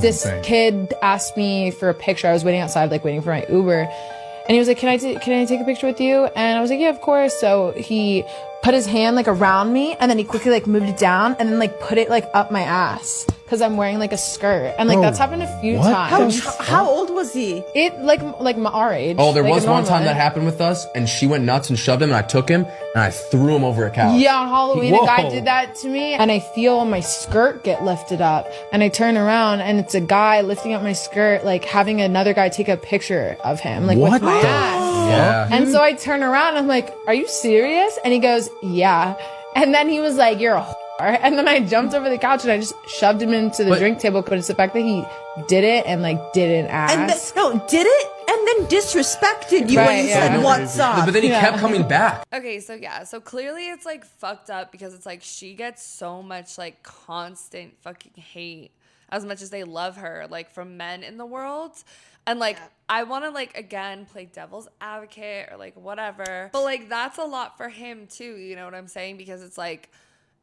this kid asked me for a picture. I was waiting outside, like waiting for my Uber, and he was like, can I take a picture with you? And I was like, yeah, of course. So he put his hand like around me, and then he quickly like moved it down and then like put it like up my ass because I'm wearing like a skirt, and like that's happened a few times.
How old was he?
It like our age.
Oh, there
like
was one time that happened with us, and she went nuts and shoved him, and I took him and I threw him over a couch.
Yeah, on Halloween, a guy did that to me, and I feel my skirt get lifted up, and I turn around, and it's a guy lifting up my skirt, like having another guy take a picture of him, like with my ass.
Yeah.
And so I turn around, and I'm like, "Are you serious?" And he goes, "Yeah." And then he was like, "You're a whore." And then I jumped over the couch and I just shoved him into the drink table. But it's the fact that he did it and like didn't ask.
Did it and then disrespected you when you said what's up.
But then he kept coming back.
Okay, so yeah, so clearly it's like fucked up because it's like she gets so much like constant fucking hate as much as they love her, like from men in the world. And like, I want to like, again, play devil's advocate or like whatever. But like, that's a lot for him too. You know what I'm saying? Because it's like,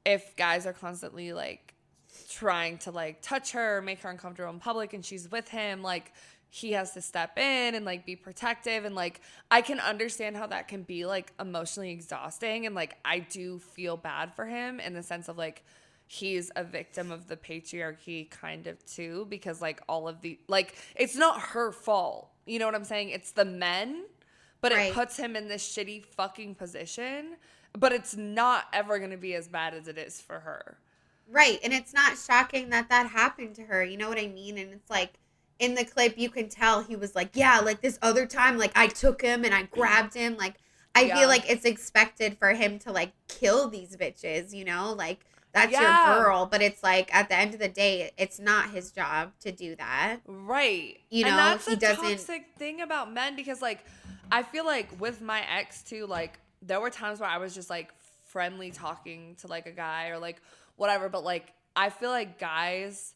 if guys are constantly like trying to like touch her or make her uncomfortable in public and she's with him, like he has to step in and like be protective. And like, I can understand how that can be like emotionally exhausting. And like, I do feel bad for him in the sense of like, he's a victim of the patriarchy kind of too, because like all of the, like, it's not her fault. You know what I'm saying? It's the men, but it puts him in this shitty fucking position. But it's not ever going to be as bad as it is for her.
Right. And it's not shocking that that happened to her. You know what I mean? And it's like, in the clip, you can tell he was like, yeah, like this other time, like I took him and I grabbed him. Like, I feel like it's expected for him to like kill these bitches, you know? Like, that's your girl. But it's like, at the end of the day, it's not his job to do that.
Right.
You know,
and that's
he doesn't.
Toxic thing about men, because like, I feel like with my ex too, like, there were times where I was just like friendly talking to like a guy or like whatever, but like I feel like guys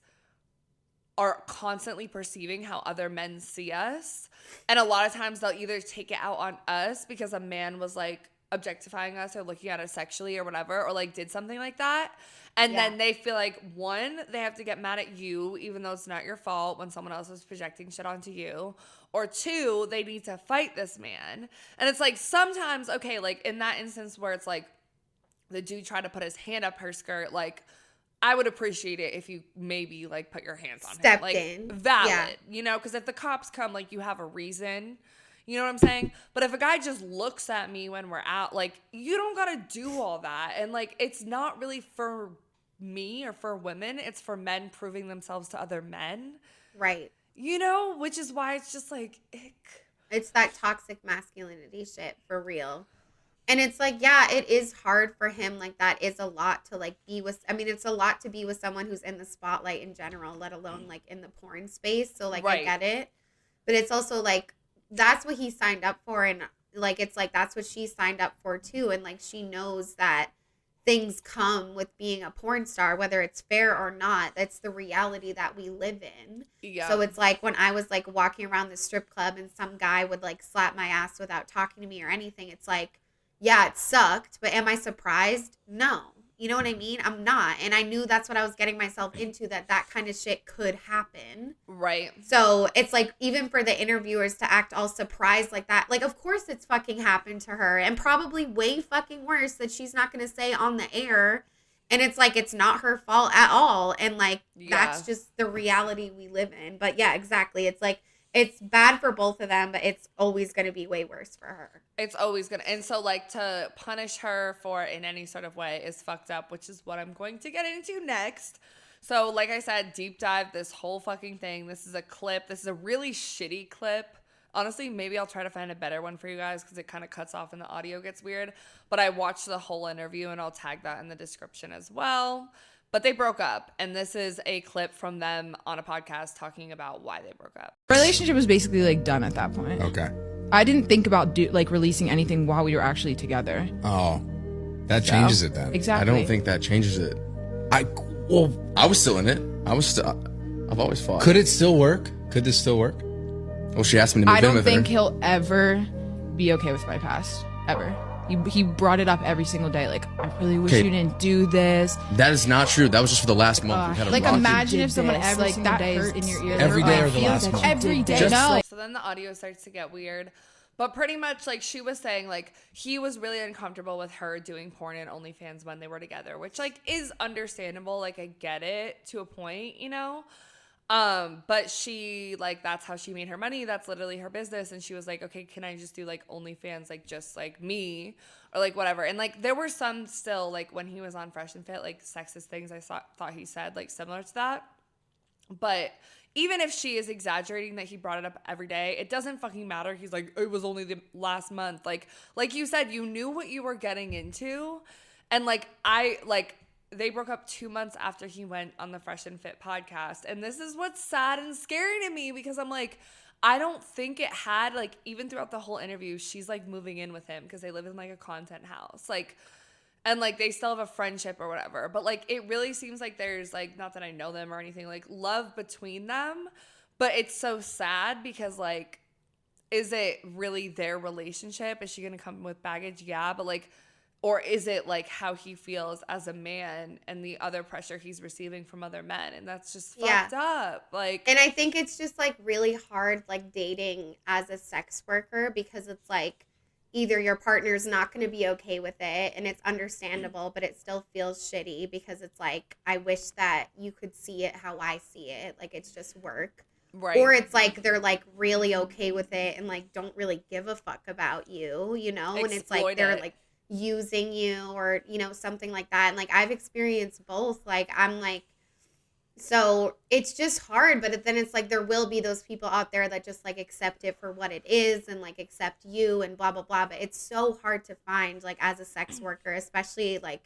are constantly perceiving how other men see us, and a lot of times they'll either take it out on us because a man was like objectifying us or looking at us sexually or whatever, or like did something like that, and then they feel like, one, they have to get mad at you even though it's not your fault when someone else is projecting shit onto you, or two, they need to fight this man. And it's like, sometimes, okay, like in that instance where it's like the dude tried to put his hand up her skirt, like I would appreciate it if you maybe like put your hands on him, like valid, you know, because if the cops come, like you have a reason, you know what I'm saying? But if a guy just looks at me when we're out, like you don't gotta do all that. And like, it's not really for me or for women, it's for men proving themselves to other men,
right?
You know, which is why it's just like, ick.
It's that toxic masculinity shit for real. And it's like, yeah, it is hard for him. Like, that is a lot to like be with. I mean, it's a lot to be with someone who's in the spotlight in general, let alone like in the porn space. So like, I get it. But it's also like, that's what he signed up for. And like, it's like, that's what she signed up for too. And like, she knows that things come with being a porn star, whether it's fair or not. That's the reality that we live in. Yeah. So it's like when I was like walking around the strip club and some guy would like slap my ass without talking to me or anything, it's like, yeah, it sucked, but am I surprised? No. You know what I mean? I'm not. And I knew that's what I was getting myself into, that kind of shit could happen.
Right.
So it's like, even for the interviewers to act all surprised like that, like, of course it's fucking happened to her, and probably way fucking worse that she's not going to say on the air And it's like, it's not her fault at all. And like,
Yeah.
that's just the reality we live in. But yeah, exactly. It's like, it's bad for both of them, but it's always going to be way worse for her.
It's always going to. And so like to punish her for in any sort of way is fucked up, which is what I'm going to get into next. So like I said, deep dive this whole fucking thing. This is a clip. This is a really shitty clip. Honestly, maybe I'll try to find a better one for you guys because it kind of cuts off and the audio gets weird. But I watched the whole interview and I'll tag that in the description as well. But they broke up, and this is a clip from them on a podcast talking about why they broke up.
Relationship was basically like done at that point.
Okay.
I didn't think about like releasing anything while we were actually together.
Oh, that changes it then.
Exactly.
I don't think that changes it. I was still in it. I've always fought.
Could it still work? Could this still work?
Well, she asked me to move
I
in
don't
with
think
her.
he'll ever be okay with my past. Ever. He brought it up every single day. Like, I really wish
Okay.
you didn't do this.
That is not true. That was just for the last month. We had a
Like,
rocky-
imagine if someone
this.
every
Like,
single
that
day is
hurts.
in your ear.
Every day
I
or the
feel
last
that
month?
every day.
Just-
No.
So then the audio starts to get weird. But pretty much, like, she was saying, like, he was really uncomfortable with her doing porn and OnlyFans when they were together, which, like, is understandable. Like, I get it to a point, you know? But she, like, that's how she made her money. That's literally her business. And she was like, okay, can I just do, like, OnlyFans, like, just, like, me? Or, like, whatever. And, like, there were some still, like, when he was on Fresh and Fit, like, sexist things I thought he said, like, similar to that. But even if she is exaggerating that he brought it up every day, it doesn't fucking matter. He's like, it was only the last month. Like you said, you knew what you were getting into. And they broke up 2 months after he went on the Fresh and Fit podcast. And this is what's sad and scary to me because I'm like, I don't think it had, like, even throughout the whole interview, she's like moving in with him because they live in like a content house. Like, and, like, they still have a friendship or whatever. But, like, it really seems like there's, like, not that I know them or anything, like, love between them. But it's so sad because, like, is it really their relationship? Is she going to come with baggage? Yeah. But, like, or is it, like, how he feels as a man and the other pressure he's receiving from other men? And that's just fucked up. Like,
and I think it's just, like, really hard, like, dating as a sex worker because it's, like, either your partner's not going to be okay with it and it's understandable, but it still feels shitty because it's like, I wish that you could see it how I see it. Like, it's just work.
right.
Or it's like, they're like really okay with it and like, don't really give a fuck about you, you know? And it's like, they're like using you or, you know, something like that. And like, I've experienced both. Like, I'm like, so it's just hard, but then it's like there will be those people out there that just like accept it for what it is and like accept you and blah, blah, blah. But it's so hard to find like as a sex worker, especially like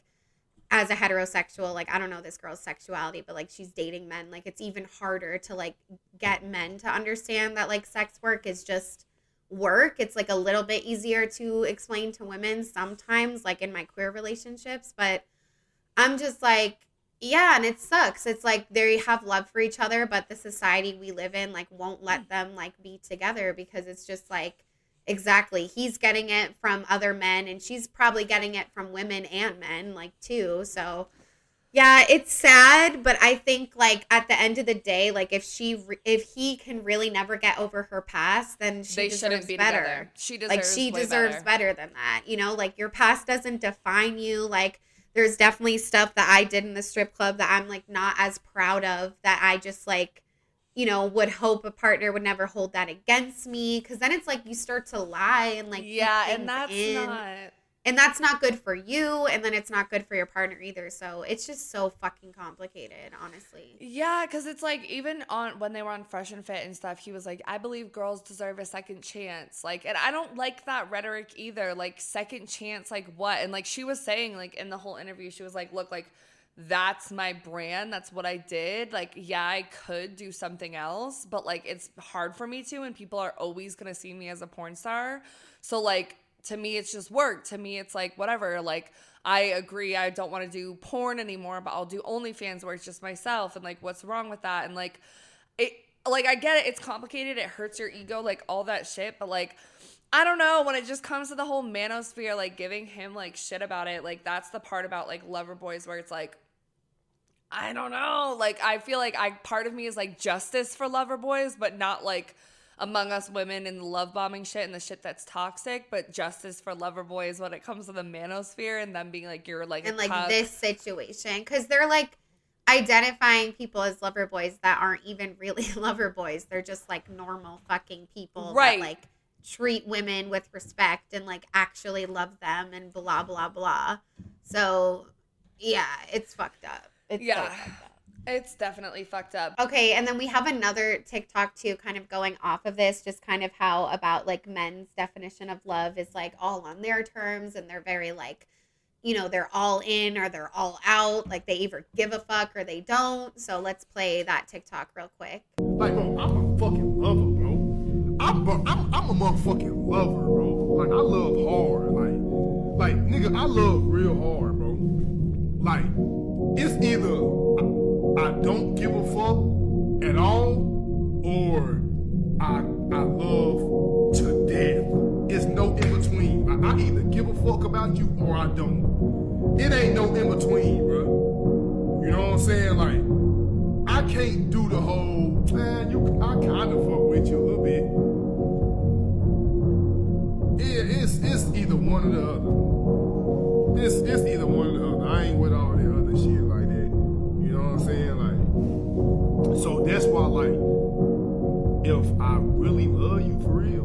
as a heterosexual, like I don't know this girl's sexuality, but like she's dating men. Like it's even harder to like get men to understand that like sex work is just work. It's like a little bit easier to explain to women sometimes, like in my queer relationships. But I'm just like, yeah, and it sucks. It's like they have love for each other, but the society we live in like won't let them like be together because it's just like, exactly, he's getting it from other men and she's probably getting it from women and men like too. So yeah, it's sad, but I think like at the end of the day, like if he can really never get over her past, then she deserves better.
Together. She deserves
like she deserves better than that. You know, like your past doesn't define you. Like there's definitely stuff that I did in the strip club that I'm like not as proud of, that I just like, you know, would hope a partner would never hold that against me. Cause then it's like you start to lie and like,
yeah, and that's
not good for you. And then it's not good for your partner either. So it's just so fucking complicated, honestly.
Yeah, because it's like even on when they were on Fresh and Fit and stuff, he was like, I believe girls deserve a second chance. Like, and I don't like that rhetoric either. Like, second chance, like what? And like she was saying, like in the whole interview, she was like, look, like that's my brand. That's what I did. Like, yeah, I could do something else, but like it's hard for me to, and people are always gonna see me as a porn star. So like, to me, it's just work. To me, it's like, whatever. Like, I agree. I don't want to do porn anymore, but I'll do OnlyFans where it's just myself. And like, what's wrong with that? And like, I get it. It's complicated. It hurts your ego, like all that shit. But like, I don't know, when it just comes to the whole manosphere, like giving him like shit about it. Like that's the part about like lover boys where it's like, I don't know. Like, I feel like part of me is like justice for lover boys, but not like, among us women in the love bombing shit and the shit that's toxic, but justice for lover boys when it comes to the manosphere and them being like, you're like
and
a
like
cuck.
this situation, because they're like identifying people as lover boys that aren't even really lover boys. They're just like normal fucking people
Right.
that like treat women with respect and like actually love them and blah blah blah. So yeah, it's fucked up. It's so fucked up.
It's definitely fucked up.
Okay, and then we have another TikTok too, kind of going off of this, just kind of how about like men's definition of love is like all on their terms, and they're very like, you know, they're all in or they're all out, like they either give a fuck or they don't. So let's play that TikTok real quick.
Like, bro, I'm a fucking lover, bro. I'm a motherfucking lover, bro. Like, I love hard. Like, nigga, I love real hard, bro. Like, it's either I don't give a fuck at all, or I love to death. It's no in between. I either give a fuck about you or I don't. It ain't no in between, bro. You know what I'm saying? Like, I can't do the whole, man, I kind of fuck with you a little bit. Yeah, it's either one or the other. It's either one or the other. I ain't with all that other shit like that. You know what I'm saying? Like, so that's why, like, if I really love you for real.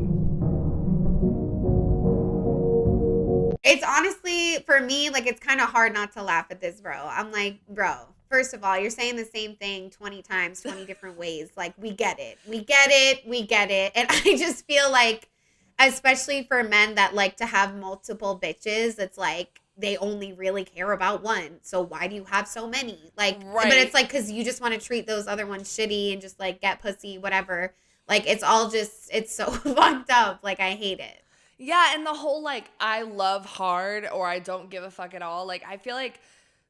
It's honestly, for me, like, it's kind of hard not to laugh at this, bro. I'm like, bro, first of all, you're saying the same thing 20 times, 20 different ways. Like, we get it. We get it. We get it. And I just feel like, especially for men that like to have multiple bitches, it's like they only really care about one. So why do you have so many? Like,
Right.
But it's like, because you just want to treat those other ones shitty and just like get pussy, whatever. Like, it's all just, it's so fucked up. Like, I hate it.
Yeah, and the whole like I love hard or I don't give a fuck at all. Like I feel like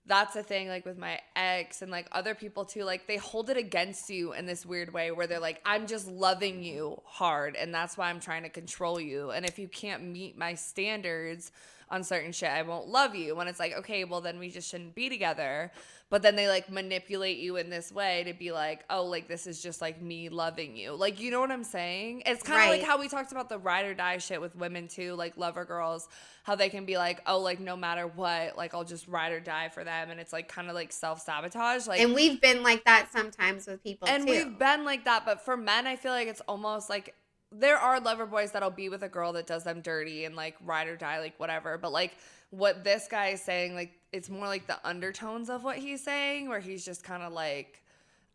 that's a thing like with my ex and like other people too. Like they hold it against you in this weird way where they're like, I'm just loving you hard and that's why I'm trying to control you. And if you can't meet my standards on certain shit, I won't love you. When it's like, okay, well then we just shouldn't be together. But then they like manipulate you in this way to be like, oh, like this is just like me loving you. Like, you know what I'm saying? It's kind of like how we talked about the ride or die shit with women too, like lover girls, how they can be like, oh, like no matter what, like I'll just ride or die for them. And it's like kind of like self-sabotage. Like,
and we've been like that sometimes with people
and
too.
we've been like that. But for men, I feel like it's almost like there are lover boys that'll be with a girl that does them dirty and like ride or die, like whatever. But like what this guy is saying, like it's more like the undertones of what he's saying, where he's just kind of like,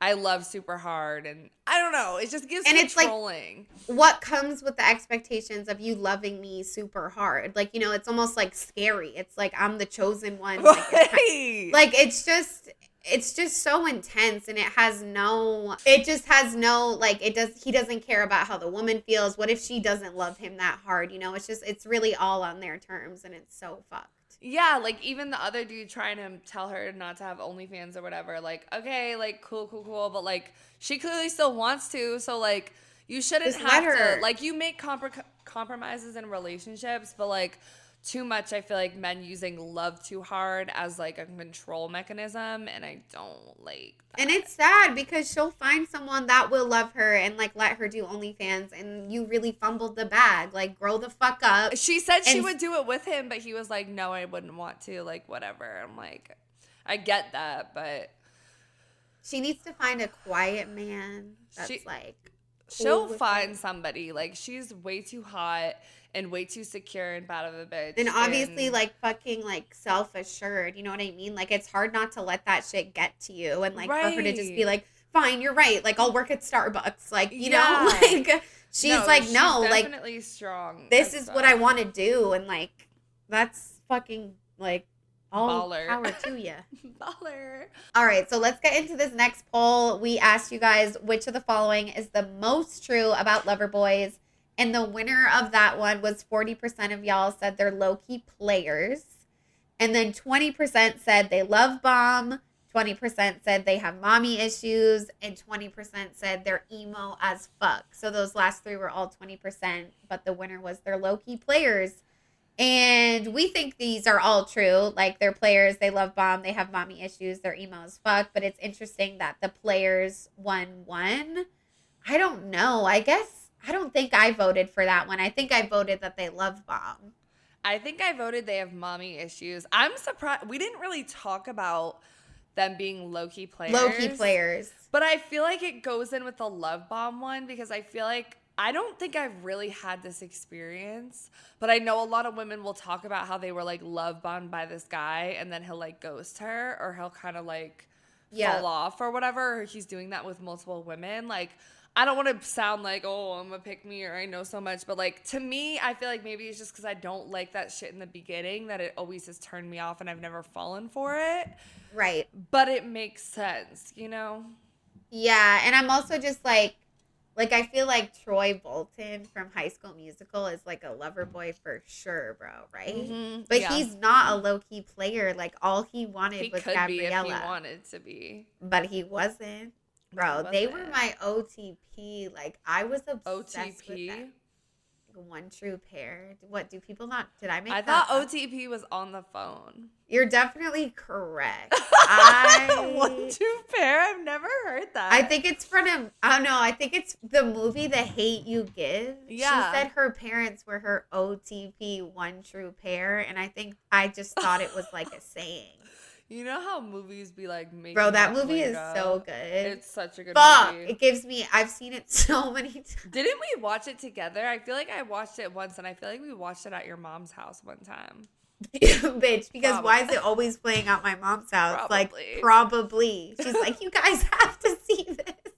I love super hard, and I don't know, it just gives controlling.
It's like what comes with the expectations of you loving me super hard. Like, you know, it's almost like scary. It's like I'm the chosen one.
Right.
Like it's just so intense, and he doesn't care about how the woman feels. What if she doesn't love him that hard? You know, it's really all on their terms, and it's so fucked.
Yeah, like even the other dude trying to tell her not to have OnlyFans or whatever, like, okay, like cool, but like she clearly still wants to, so like you shouldn't
Just
have
let her.
to, like, you make compromises in relationships, but like too much, I feel like men using love too hard as like a control mechanism, and I don't like that.
And it's sad because she'll find someone that will love her and like let her do OnlyFans, and you really fumbled the bag. Like, grow the fuck up.
She said she would do it with him, but he was like, no, I wouldn't want to, like whatever. I'm like, I get that, but
she needs to find a quiet man that's
she'll find somebody. Like, she's way too hot and way too secure and bad of a bitch.
And obviously, like, fucking, like, self-assured. You know what I mean? Like, it's hard not to let that shit get to you. And, like, for her to just be like, fine, you're right. Like, I'll work at Starbucks. Like, you know? Like, she's
definitely strong.
This is what I want to do. And, like, that's fucking, like, all
baller.
Power to you.
Baller.
All right, so let's get into this next poll. We asked you guys which of the following is the most true about lover boys. And the winner of that one was 40% of y'all said they're low-key players. And then 20% said they love bomb. 20% said they have mommy issues. And 20% said they're emo as fuck. So those last three were all 20%. But the winner was they're low-key players. And we think these are all true. Like, they're players, they love bomb, they have mommy issues, they're emo as fuck. But it's interesting that the players won. I don't know. I guess I don't think I voted for that one. I think I voted that they love bomb.
I think I voted they have mommy issues. I'm surprised. We didn't really talk about them being low-key players.
Low-key players.
But I feel like it goes in with the love bomb one because I feel like I don't think I've really had this experience, but I know a lot of women will talk about how they were like love bombed by this guy and then he'll like ghost her or he'll kind of like fall off or whatever. Or he's doing that with multiple women. Like, I don't want to sound like, oh, I'm a pick me or I know so much, but like to me, I feel like maybe it's just because I don't like that shit in the beginning that it always has turned me off and I've never fallen for it.
Right.
But it makes sense, you know?
Yeah, and I'm also just like I feel like Troy Bolton from High School Musical is like a lover boy for sure, bro, right?
Mm-hmm.
But he's not a low-key player. Like, all he wanted was
could
Gabriella.
be if he wanted to be.
But he wasn't. Bro, they were my OTP. Like, I was obsessed with them. One true pair. What, do people not, did I make
I
that
thought
up?
OTP was on the phone.
You're definitely correct.
One true pair? I've never heard that.
I think it's from I don't know. I think it's the movie The Hate You Give.
Yeah.
She said her parents were her OTP, one true pair, and I just thought it was like a saying.
You know how movies be like making
Bro, that movie is so good.
It's such a good movie.
It gives me, I've seen it so many times.
Didn't we watch it together? I feel like I watched it once and I feel like we watched it at your mom's house one time.
Bitch, because why is it always playing at my mom's house?
Probably.
Like, probably. She's like, you guys have to see this.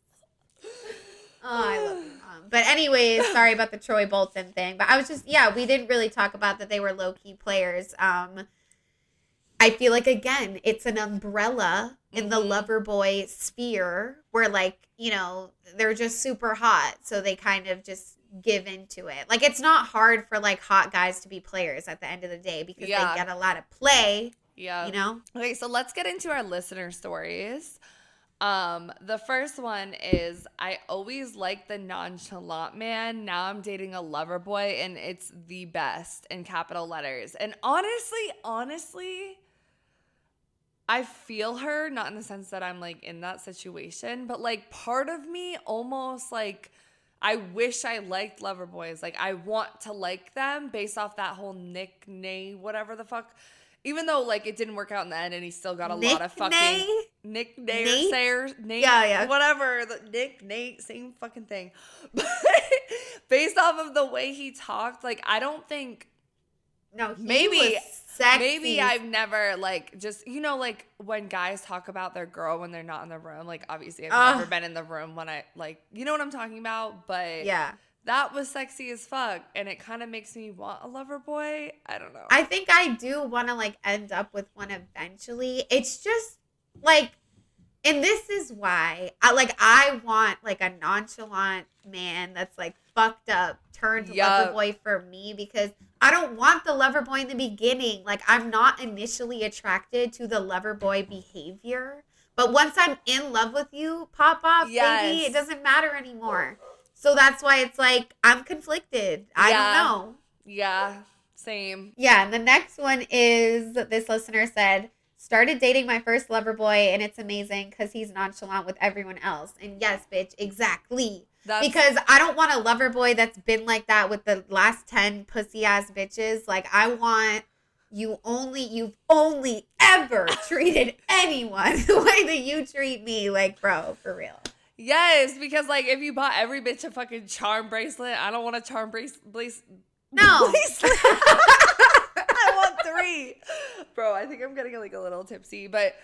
Oh, I love you, Mom. But anyways, sorry about the Troy Bolton thing. But I was just, we didn't really talk about that they were low-key players. I feel like, again, it's an umbrella in the lover boy sphere where, like, you know, they're just super hot. So they kind of just give into it. Like, it's not hard for, like, hot guys to be players at the end of the day because they get a lot of play. Yeah. You know?
Okay, so let's get into our listener stories. The first one is, I always liked the nonchalant man. Now I'm dating a lover boy and it's the best in capital letters. And honestly, I feel her, not in the sense that I'm like in that situation, but like part of me almost like, I wish I liked lover boys. Like, I want to like them based off that whole Nick, Nay, whatever the fuck. Even though, like, it didn't work out in the end and he still got a lot of fucking... Nick, Nay, Sayer, Nate, whatever. Nick, Nate, same fucking thing. But based off of the way he talked, like, I don't think...
No, he was sexy.
Maybe I've never, like, just, you know, like, when guys talk about their girl when they're not in the room, like, obviously I've never been in the room when I, like, you know what I'm talking about? But that was sexy as fuck, and it kind of makes me want a lover boy. I don't know.
I think I do want to, like, end up with one eventually. It's just, like, and this is why, I want, like, a nonchalant man that's, like, fucked up, turned lover boy for me, because I don't want the lover boy in the beginning. Like, I'm not initially attracted to the lover boy behavior. But once I'm in love with you, pop off, baby, it doesn't matter anymore. So that's why it's like, I'm conflicted. I don't know.
Yeah, same.
Yeah, and the next one is, this listener said, started dating my first lover boy, and it's amazing because he's nonchalant with everyone else. And yes, bitch, exactly. Because I don't want a lover boy that's been like that with the last 10 pussy ass bitches. Like, I want you've only ever treated anyone the way that you treat me. Like, bro, for real.
Yes, because, like, if you bought every bitch a fucking charm bracelet, I don't want a charm bracelet.
No.
I want 3. Bro, I think I'm getting, like, a little tipsy. But,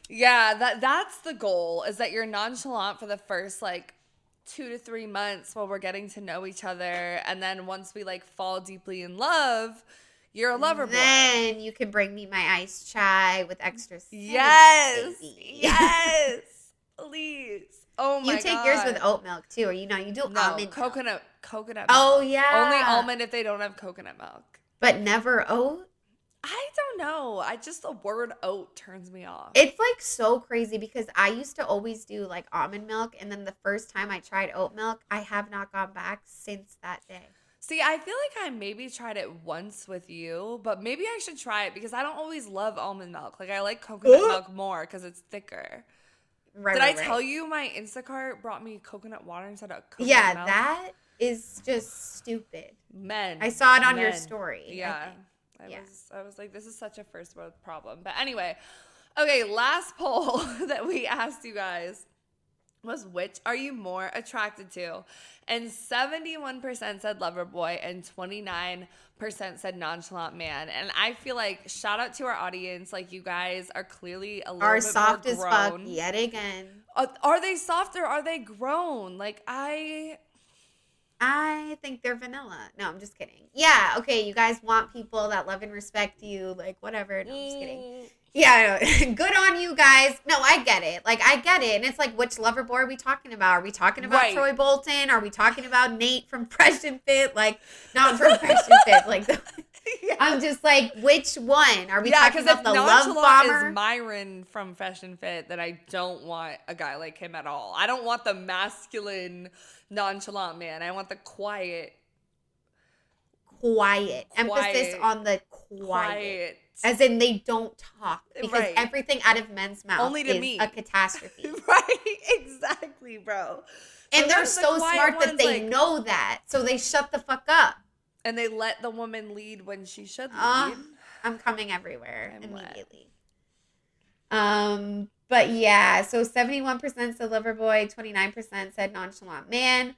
yeah, that's the goal, is that you're nonchalant for the first, like, 2 to 3 months while we're getting to know each other. And then once we, like, fall deeply in love, you're a lover boy.
Then you can bring me my iced chai with extra cinnamon, baby.
Yes. Please. Oh my God.
You take yours with oat milk too, or you do almond
coconut milk.
Oh yeah.
Only almond if they don't have coconut milk.
But never oat?
I don't know. The word oat turns me off.
It's like so crazy because I used to always do like almond milk, and then the first time I tried oat milk, I have not gone back since that day.
See, I feel like I maybe tried it once with you, but maybe I should try it because I don't always love almond milk. Like, I like coconut milk more because it's thicker. Did I tell you my Instacart brought me coconut water instead of coconut milk?
That is just stupid.
Men.
I saw it on your story.
Yeah. I was like, this is such a first world problem. But anyway, okay, last poll that we asked you guys was, which are you more attracted to? And 71% said lover boy and 29% said nonchalant man. And I feel like, shout out to our audience, like you guys are clearly a little bit
soft
more
as
grown.
fuck yet again.
Are they soft or are they grown? Like I
think they're vanilla. No, I'm just kidding. Yeah, okay, you guys want people that love and respect you, like whatever. No, I'm just kidding. Yeah, good on you guys. No, I get it. Like, I get it. And it's like, which lover boy are we talking about? Are we talking about Troy Bolton? Are we talking about Nate from Fresh and Fit? Like, not from Fresh and Fit. Like, I'm just like, which one? Are we talking about the love bomber?
Is Myron from Fresh and Fit, then I don't want a guy like him at all. I don't want the masculine, nonchalant man. I want the quiet.
Emphasis on the quiet. As in, they don't talk because everything out of men's mouth is a catastrophe.
Right, exactly, bro.
And they're so smart that they know that, so they shut the fuck up.
And they let the woman lead when she should lead.
I'm coming everywhere immediately. But yeah, so 71% said lover boy, 29% said nonchalant man.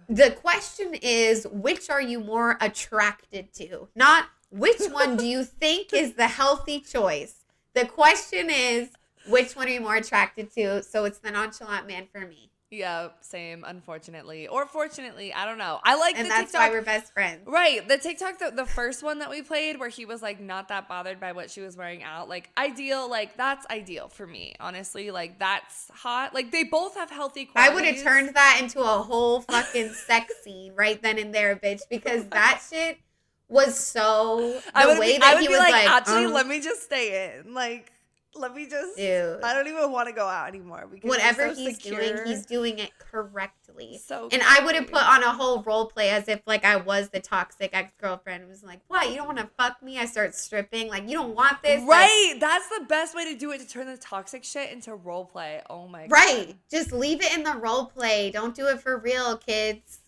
The question is, which are you more attracted to? Not which one do you think is the healthy choice? The question is, which one are you more attracted to? So it's the nonchalant man for me.
Yeah, same, unfortunately. Or fortunately, I don't know. I like
and
the
that's
TikTok.
Why we're best friends.
Right. The TikTok, the first one that we played where he was like not that bothered by what she was wearing out. Like ideal, like that's ideal for me, honestly. Like that's hot. Like they both have healthy qualities.
I would have turned that into a whole fucking sex scene right then and there, bitch, because that shit was so
I would be like, actually, let me just stay in. Like, let me just.
Dude.
I don't even want to go out anymore because
whatever he's doing it correctly. And I would have put on a whole role play as if like I was the toxic ex-girlfriend. It was like, what? You don't want to fuck me? I start stripping. Like, you don't want this?
Right. Like, that's the best way to do it, to turn the toxic shit into role play. Oh my God.
Right. Just leave it in the role play. Don't do it for real, kids.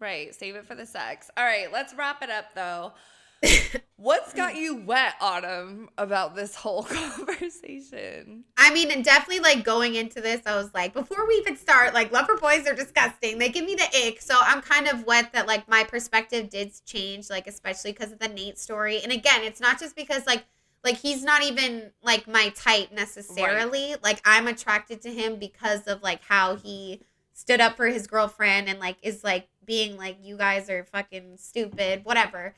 Right. Save it for the sex. All right. Let's wrap it up though. What's got you wet, Autumn, about this whole conversation?
I mean, and definitely like going into this, I was like, before we even start, like lover boys are disgusting. They give me the ick. So I'm kind of wet that like my perspective did change, like especially because of the Nate story. And again, it's not just because like he's not even like my type necessarily. Right. Like I'm attracted to him because of like how he stood up for his girlfriend and like is like being like, you guys are fucking stupid, whatever.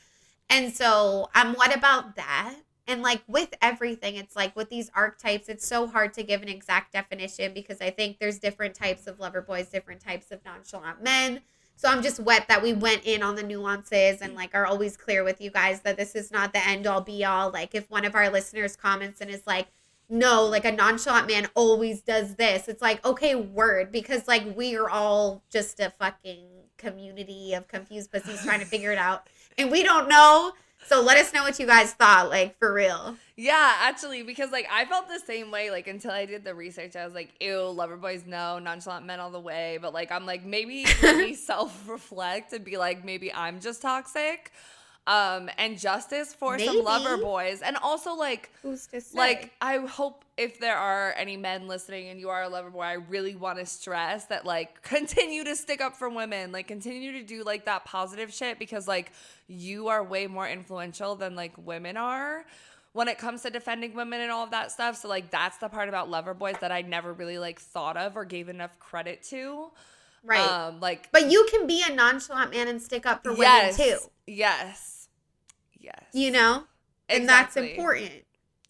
And so what about that? And like with everything, it's like with these archetypes, it's so hard to give an exact definition because I think there's different types of lover boys, different types of nonchalant men. So I'm just wet that we went in on the nuances and like are always clear with you guys that this is not the end all be all. Like if one of our listeners comments and is like, no, like a nonchalant man always does this. It's like, okay, word, because like we are all just a fucking community of confused pussies trying to figure it out. And we don't know. So let us know what you guys thought, like, for real.
Yeah, actually, because, like, I felt the same way, like, until I did the research. I was like, ew, lover boys, no, nonchalant men all the way. But, like, I'm like, maybe let me self-reflect and be like, maybe I'm just toxic. And justice for some lover boys. And also, like,
who's to say?
Like, I hope if there are any men listening and you are a lover boy, I really want to stress that, like, continue to stick up for women. Like, continue to do, like, that positive shit because, like, you are way more influential than, like, women are when it comes to defending women and all of that stuff. So, like, that's the part about lover boys that I never really, like, thought of or gave enough credit to.
Right.
Like,
but you can be a nonchalant man and stick up for women, too.
Yes.
You know? And that's important.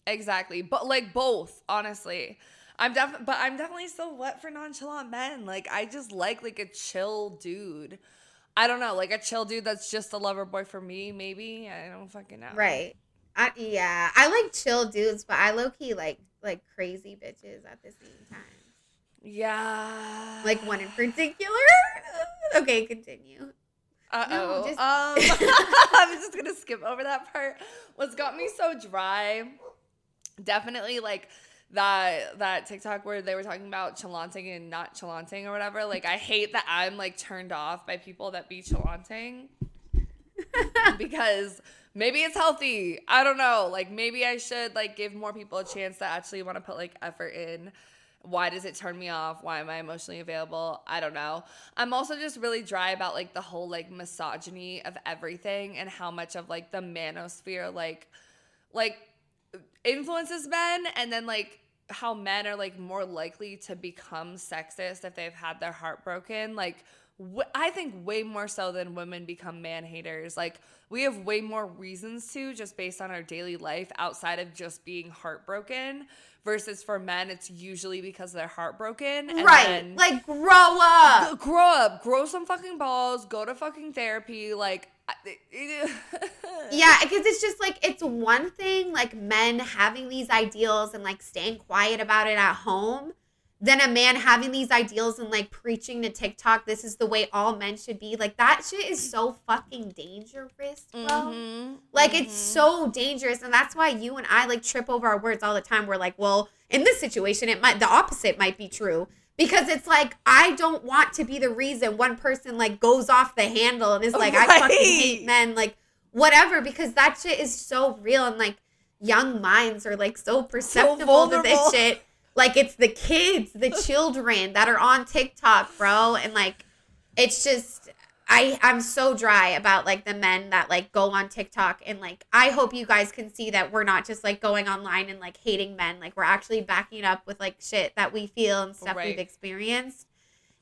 Exactly. But like both, honestly. I'm definitely still wet for nonchalant men. Like I just like a chill dude. I don't know, like a chill dude that's just a lover boy for me, maybe. I don't fucking know.
Right. I like chill dudes, but I low-key like crazy bitches at the same time.
Yeah.
Like one in particular? Okay, continue.
Uh-oh. No, I'm just going to skip over that part. What's got me so dry, definitely, like, that TikTok where they were talking about chalanting and not chalanting or whatever. Like, I hate that I'm like turned off by people that be chalanting because maybe it's healthy. I don't know. Like, maybe I should like give more people a chance that actually want to put like effort in. Why does it turn me off? Why am I emotionally available? I don't know. I'm also just really dry about like the whole like misogyny of everything and how much of like the manosphere like influences men, and then like how men are like more likely to become sexist if they've had their heart broken. Like I think way more so than women become man haters. Like we have way more reasons to, just based on our daily life outside of just being heartbroken, versus for men it's usually because they're heartbroken. And
right. Like grow up.
Grow some fucking balls, go to fucking therapy. Like
yeah, because it's just like, it's one thing like men having these ideals and like staying quiet about it at home, than a man having these ideals and like preaching to TikTok, this is the way all men should be. Like that shit is so fucking dangerous, bro. Like it's so dangerous, and that's why you and I like trip over our words all the time. We're like, well, in this situation, the opposite might be true. Because it's like, I don't want to be the reason one person like goes off the handle and is like, I fucking hate men, like whatever, because that shit is so real, and like young minds are like so perceptible to this shit. Like it's the kids, the children that are on TikTok, bro. And like, it's just, I'm so dry about like the men that like go on TikTok, and like I hope you guys can see that we're not just like going online and like hating men. Like we're actually backing it up with like shit that we feel and stuff we've experienced.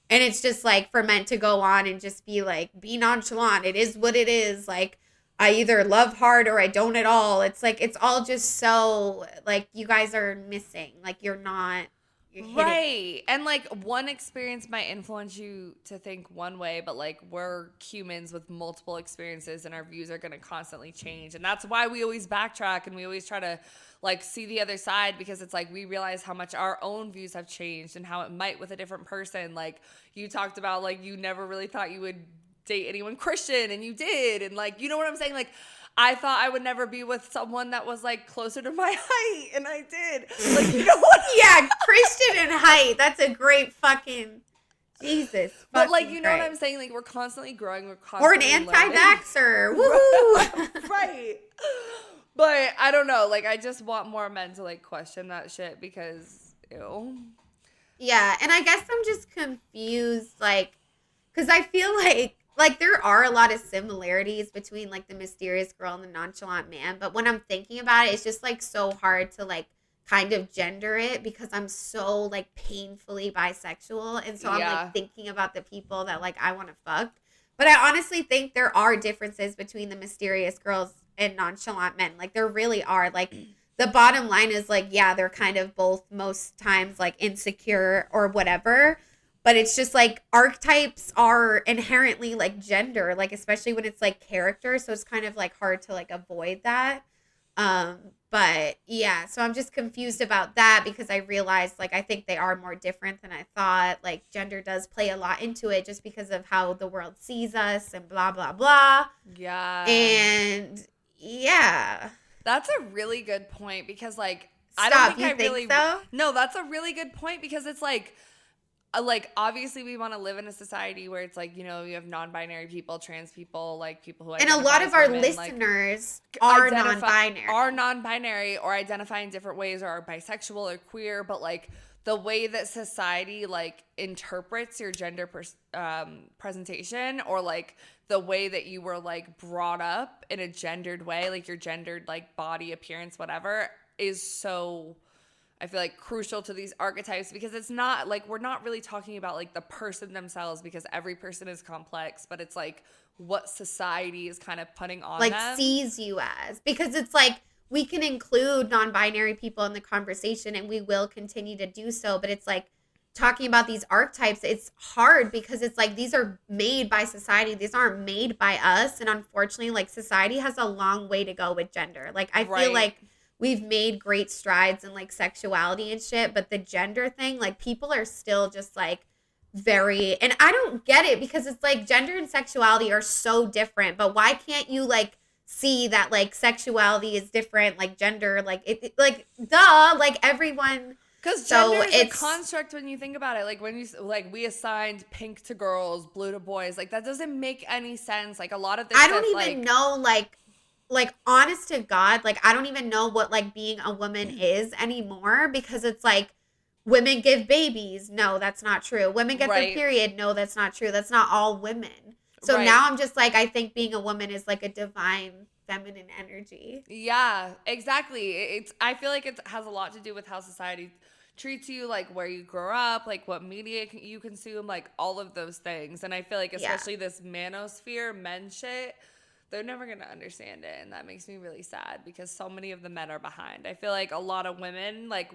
And it's just like for men to go on and just be like, be nonchalant. It is what it is. Like I either love hard or I don't at all. It's like, it's all just so like you guys are missing. Like you're not.
Right. And like one experience might influence you to think one way, but like we're humans with multiple experiences and our views are going to constantly change. And that's why we always backtrack and we always try to like see the other side, because it's like we realize how much our own views have changed and how it might with a different person. Like you talked about like you never really thought you would date anyone Christian, and you did. And like, you know what I'm saying? Like I thought I would never be with someone that was like closer to my height, and I did. Like, you know what?
Yeah, Christian and height. That's a great fucking Jesus.
But like, you know what I'm saying? Like, we're constantly growing. We're
or
constantly
an anti-vaxxer. Woohoo!
Right. But I don't know. Like, I just want more men to like question that shit, because ew.
Yeah, and I guess I'm just confused, like, because I feel like there are a lot of similarities between like the mysterious girl and the nonchalant man, but when I'm thinking about it, it's just like so hard to like kind of gender it, because I'm so like painfully bisexual, and so I'm like thinking about the people that like I want to fuck. But I honestly think there are differences between the mysterious girls and nonchalant men. Like there really are. Like the bottom line is like, yeah, they're kind of both most times like insecure or whatever. But it's just like archetypes are inherently like gender, like especially when it's like character. So it's kind of like hard to like avoid that. But yeah, so I'm just confused about that, because I realized like I think they are more different than I thought. Like gender does play a lot into it just because of how the world sees us and blah, blah, blah.
Yeah.
And yeah.
That's a really good point, because like,
I don't think so?
No, that's a really good point, because it's like obviously we want to live in a society where it's like, you know, you have non-binary people, trans people, like people who
and a lot of our listeners are
non-binary or identify in different ways, or are bisexual or queer. But like the way that society like interprets your gender presentation, or like the way that you were like brought up in a gendered way, like your gendered like body appearance, whatever, is so, I feel like, crucial to these archetypes, because it's not like, we're not really talking about like the person themselves, because every person is complex, but it's like what society is kind of putting on
like
them.
Sees you as, because it's like we can include non-binary people in the conversation, and we will continue to do so, but it's like talking about these archetypes, it's hard, because it's like these are made by society, these aren't made by us. And unfortunately, like society has a long way to go with gender. Like I feel like we've made great strides in like sexuality and shit, but the gender thing, like people are still just like very, and I don't get it, because it's like gender and sexuality are so different, but why can't you like see that like sexuality is different, like gender, like it like duh, like everyone.
Because gender is a construct when you think about it. Like when you like we assigned pink to girls, blue to boys. Like that doesn't make any sense. Like a lot of this.
I don't even know like honest to God, like I don't even know what like being a woman is anymore, because it's like women give babies. No, that's not true. Women get their period. No, that's not true. That's not all women. So now I'm just like, I think being a woman is like a divine feminine energy.
Yeah, exactly. I feel like it has a lot to do with how society treats you, like where you grow up, like what media you consume, like all of those things. And I feel like especially this manosphere men shit, they're never going to understand it. And that makes me really sad because so many of the men are behind. I feel like a lot of women, like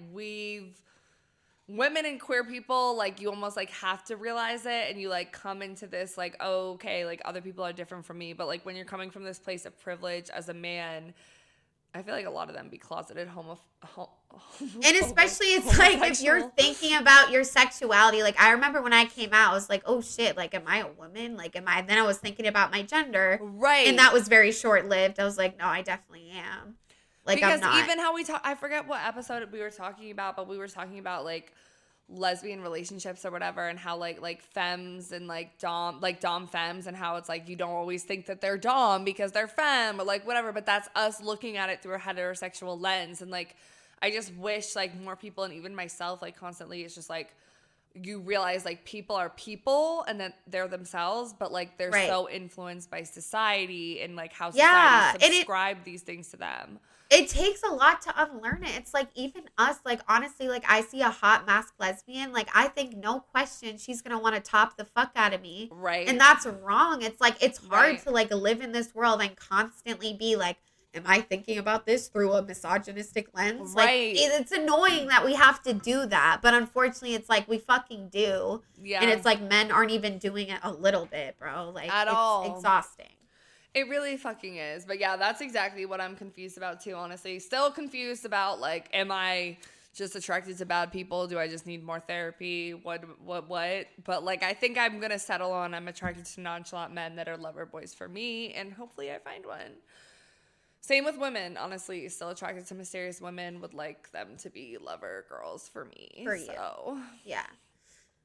women and queer people, like you almost like have to realize it, and you like come into this like, oh, okay, like other people are different from me. But like when you're coming from this place of privilege as a man, I feel like a lot of them be closeted
and especially it's like if you're thinking about your sexuality, like I remember when I came out, I was like, oh shit, like am I a woman? Like am I? Then I was thinking about my gender,
right?
And that was very short lived. I was like, no, I definitely am. Like
because
I'm not.
Even how we talk, I forget what episode we were talking about, but we were talking about like lesbian relationships or whatever, and how like femmes and like dom femmes, and how it's like you don't always think that they're dom because they're femme or like whatever, but that's us looking at it through a heterosexual lens. And like I just wish like more people, and even myself, like constantly, it's just like you realize like people are people and that they're themselves, but like they're so influenced by society and like how society subscribe these things to them.
It takes a lot to unlearn it. It's like even us, like honestly, like I see a hot masked lesbian, like I think no question she's gonna want to top the fuck out of me.
Right.
And that's wrong. It's like it's hard to like live in this world and constantly be like, am I thinking about this through a misogynistic lens?
Right.
Like it's annoying that we have to do that, but unfortunately it's like we fucking do.
Yeah.
And it's like men aren't even doing it a little bit, bro. Like
at all.
It's exhausting.
It really fucking is. But yeah, that's exactly what I'm confused about too, honestly. Still confused about like, am I just attracted to bad people? Do I just need more therapy? What? But like, I think I'm going to settle on I'm attracted to nonchalant men that are lover boys for me. And hopefully I find one. Same with women, honestly. Still attracted to mysterious women. Would like them to be lover girls for me.
For you.
So.
Yeah.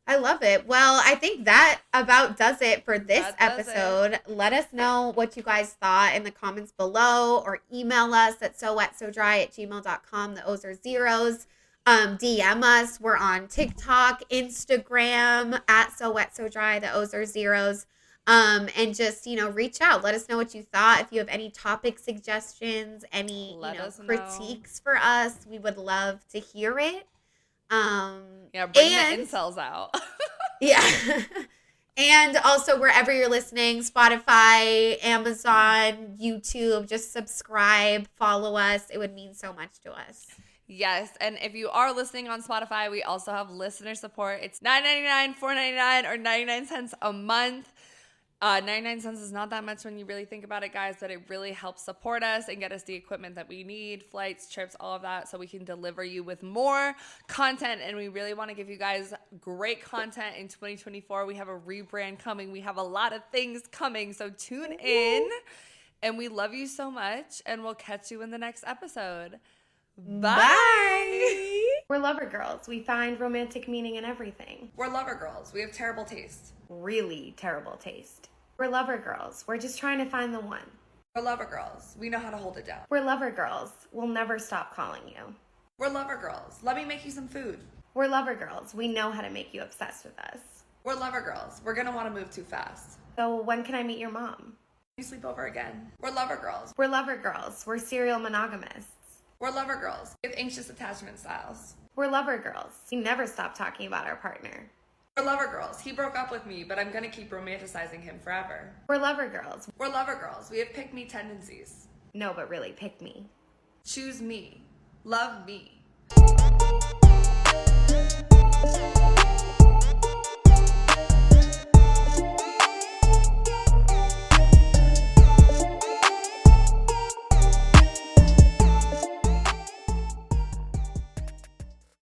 I love it. Well, I think that about does it for this episode. Let us know what you guys thought in the comments below, or email us at sowetsodry@gmail.com. The O's are zeros. DM us. We're on TikTok, Instagram at sowetsodry. The O's are zeros. And just, reach out. Let us know what you thought. If you have any topic suggestions, any critiques for us, we would love to hear it.
Bring the incels out.
Yeah. And also wherever you're listening, Spotify, Amazon, YouTube, just subscribe, follow us. It would mean so much to us.
Yes, and if you are listening on Spotify, we also have listener support. It's $9.99, $4.99, or 99 cents a month. 99 cents is not that much when you really think about it, guys, but it really helps support us and get us the equipment that we need, flights, trips, all of that, so we can deliver you with more content. And we really want to give you guys great content in 2024. We have a rebrand coming. We have a lot of things coming, so tune in. And we love you so much, and we'll catch you in the next episode. Bye.
We're lover girls. We find romantic meaning in everything.
We're lover girls. We have terrible taste.
Really terrible taste. We're lover girls. We're just trying to find the one.
We're lover girls. We know how to hold it down.
We're lover girls. We'll never stop calling you.
We're lover girls. Let me make you some food.
We're lover girls. We know how to make you obsessed with us.
We're lover girls. We're gonna want to move too fast.
So when can I meet your mom?
You sleep over again. We're lover girls.
We're lover girls. We're serial monogamists.
We're lover girls. We have anxious attachment styles.
We're lover girls. We never stop talking about our partner.
We're lover girls. He broke up with me, but I'm gonna keep romanticizing him forever.
We're lover girls.
We're lover girls. We have pick-me tendencies.
No, but really, pick me.
Choose me. Love me.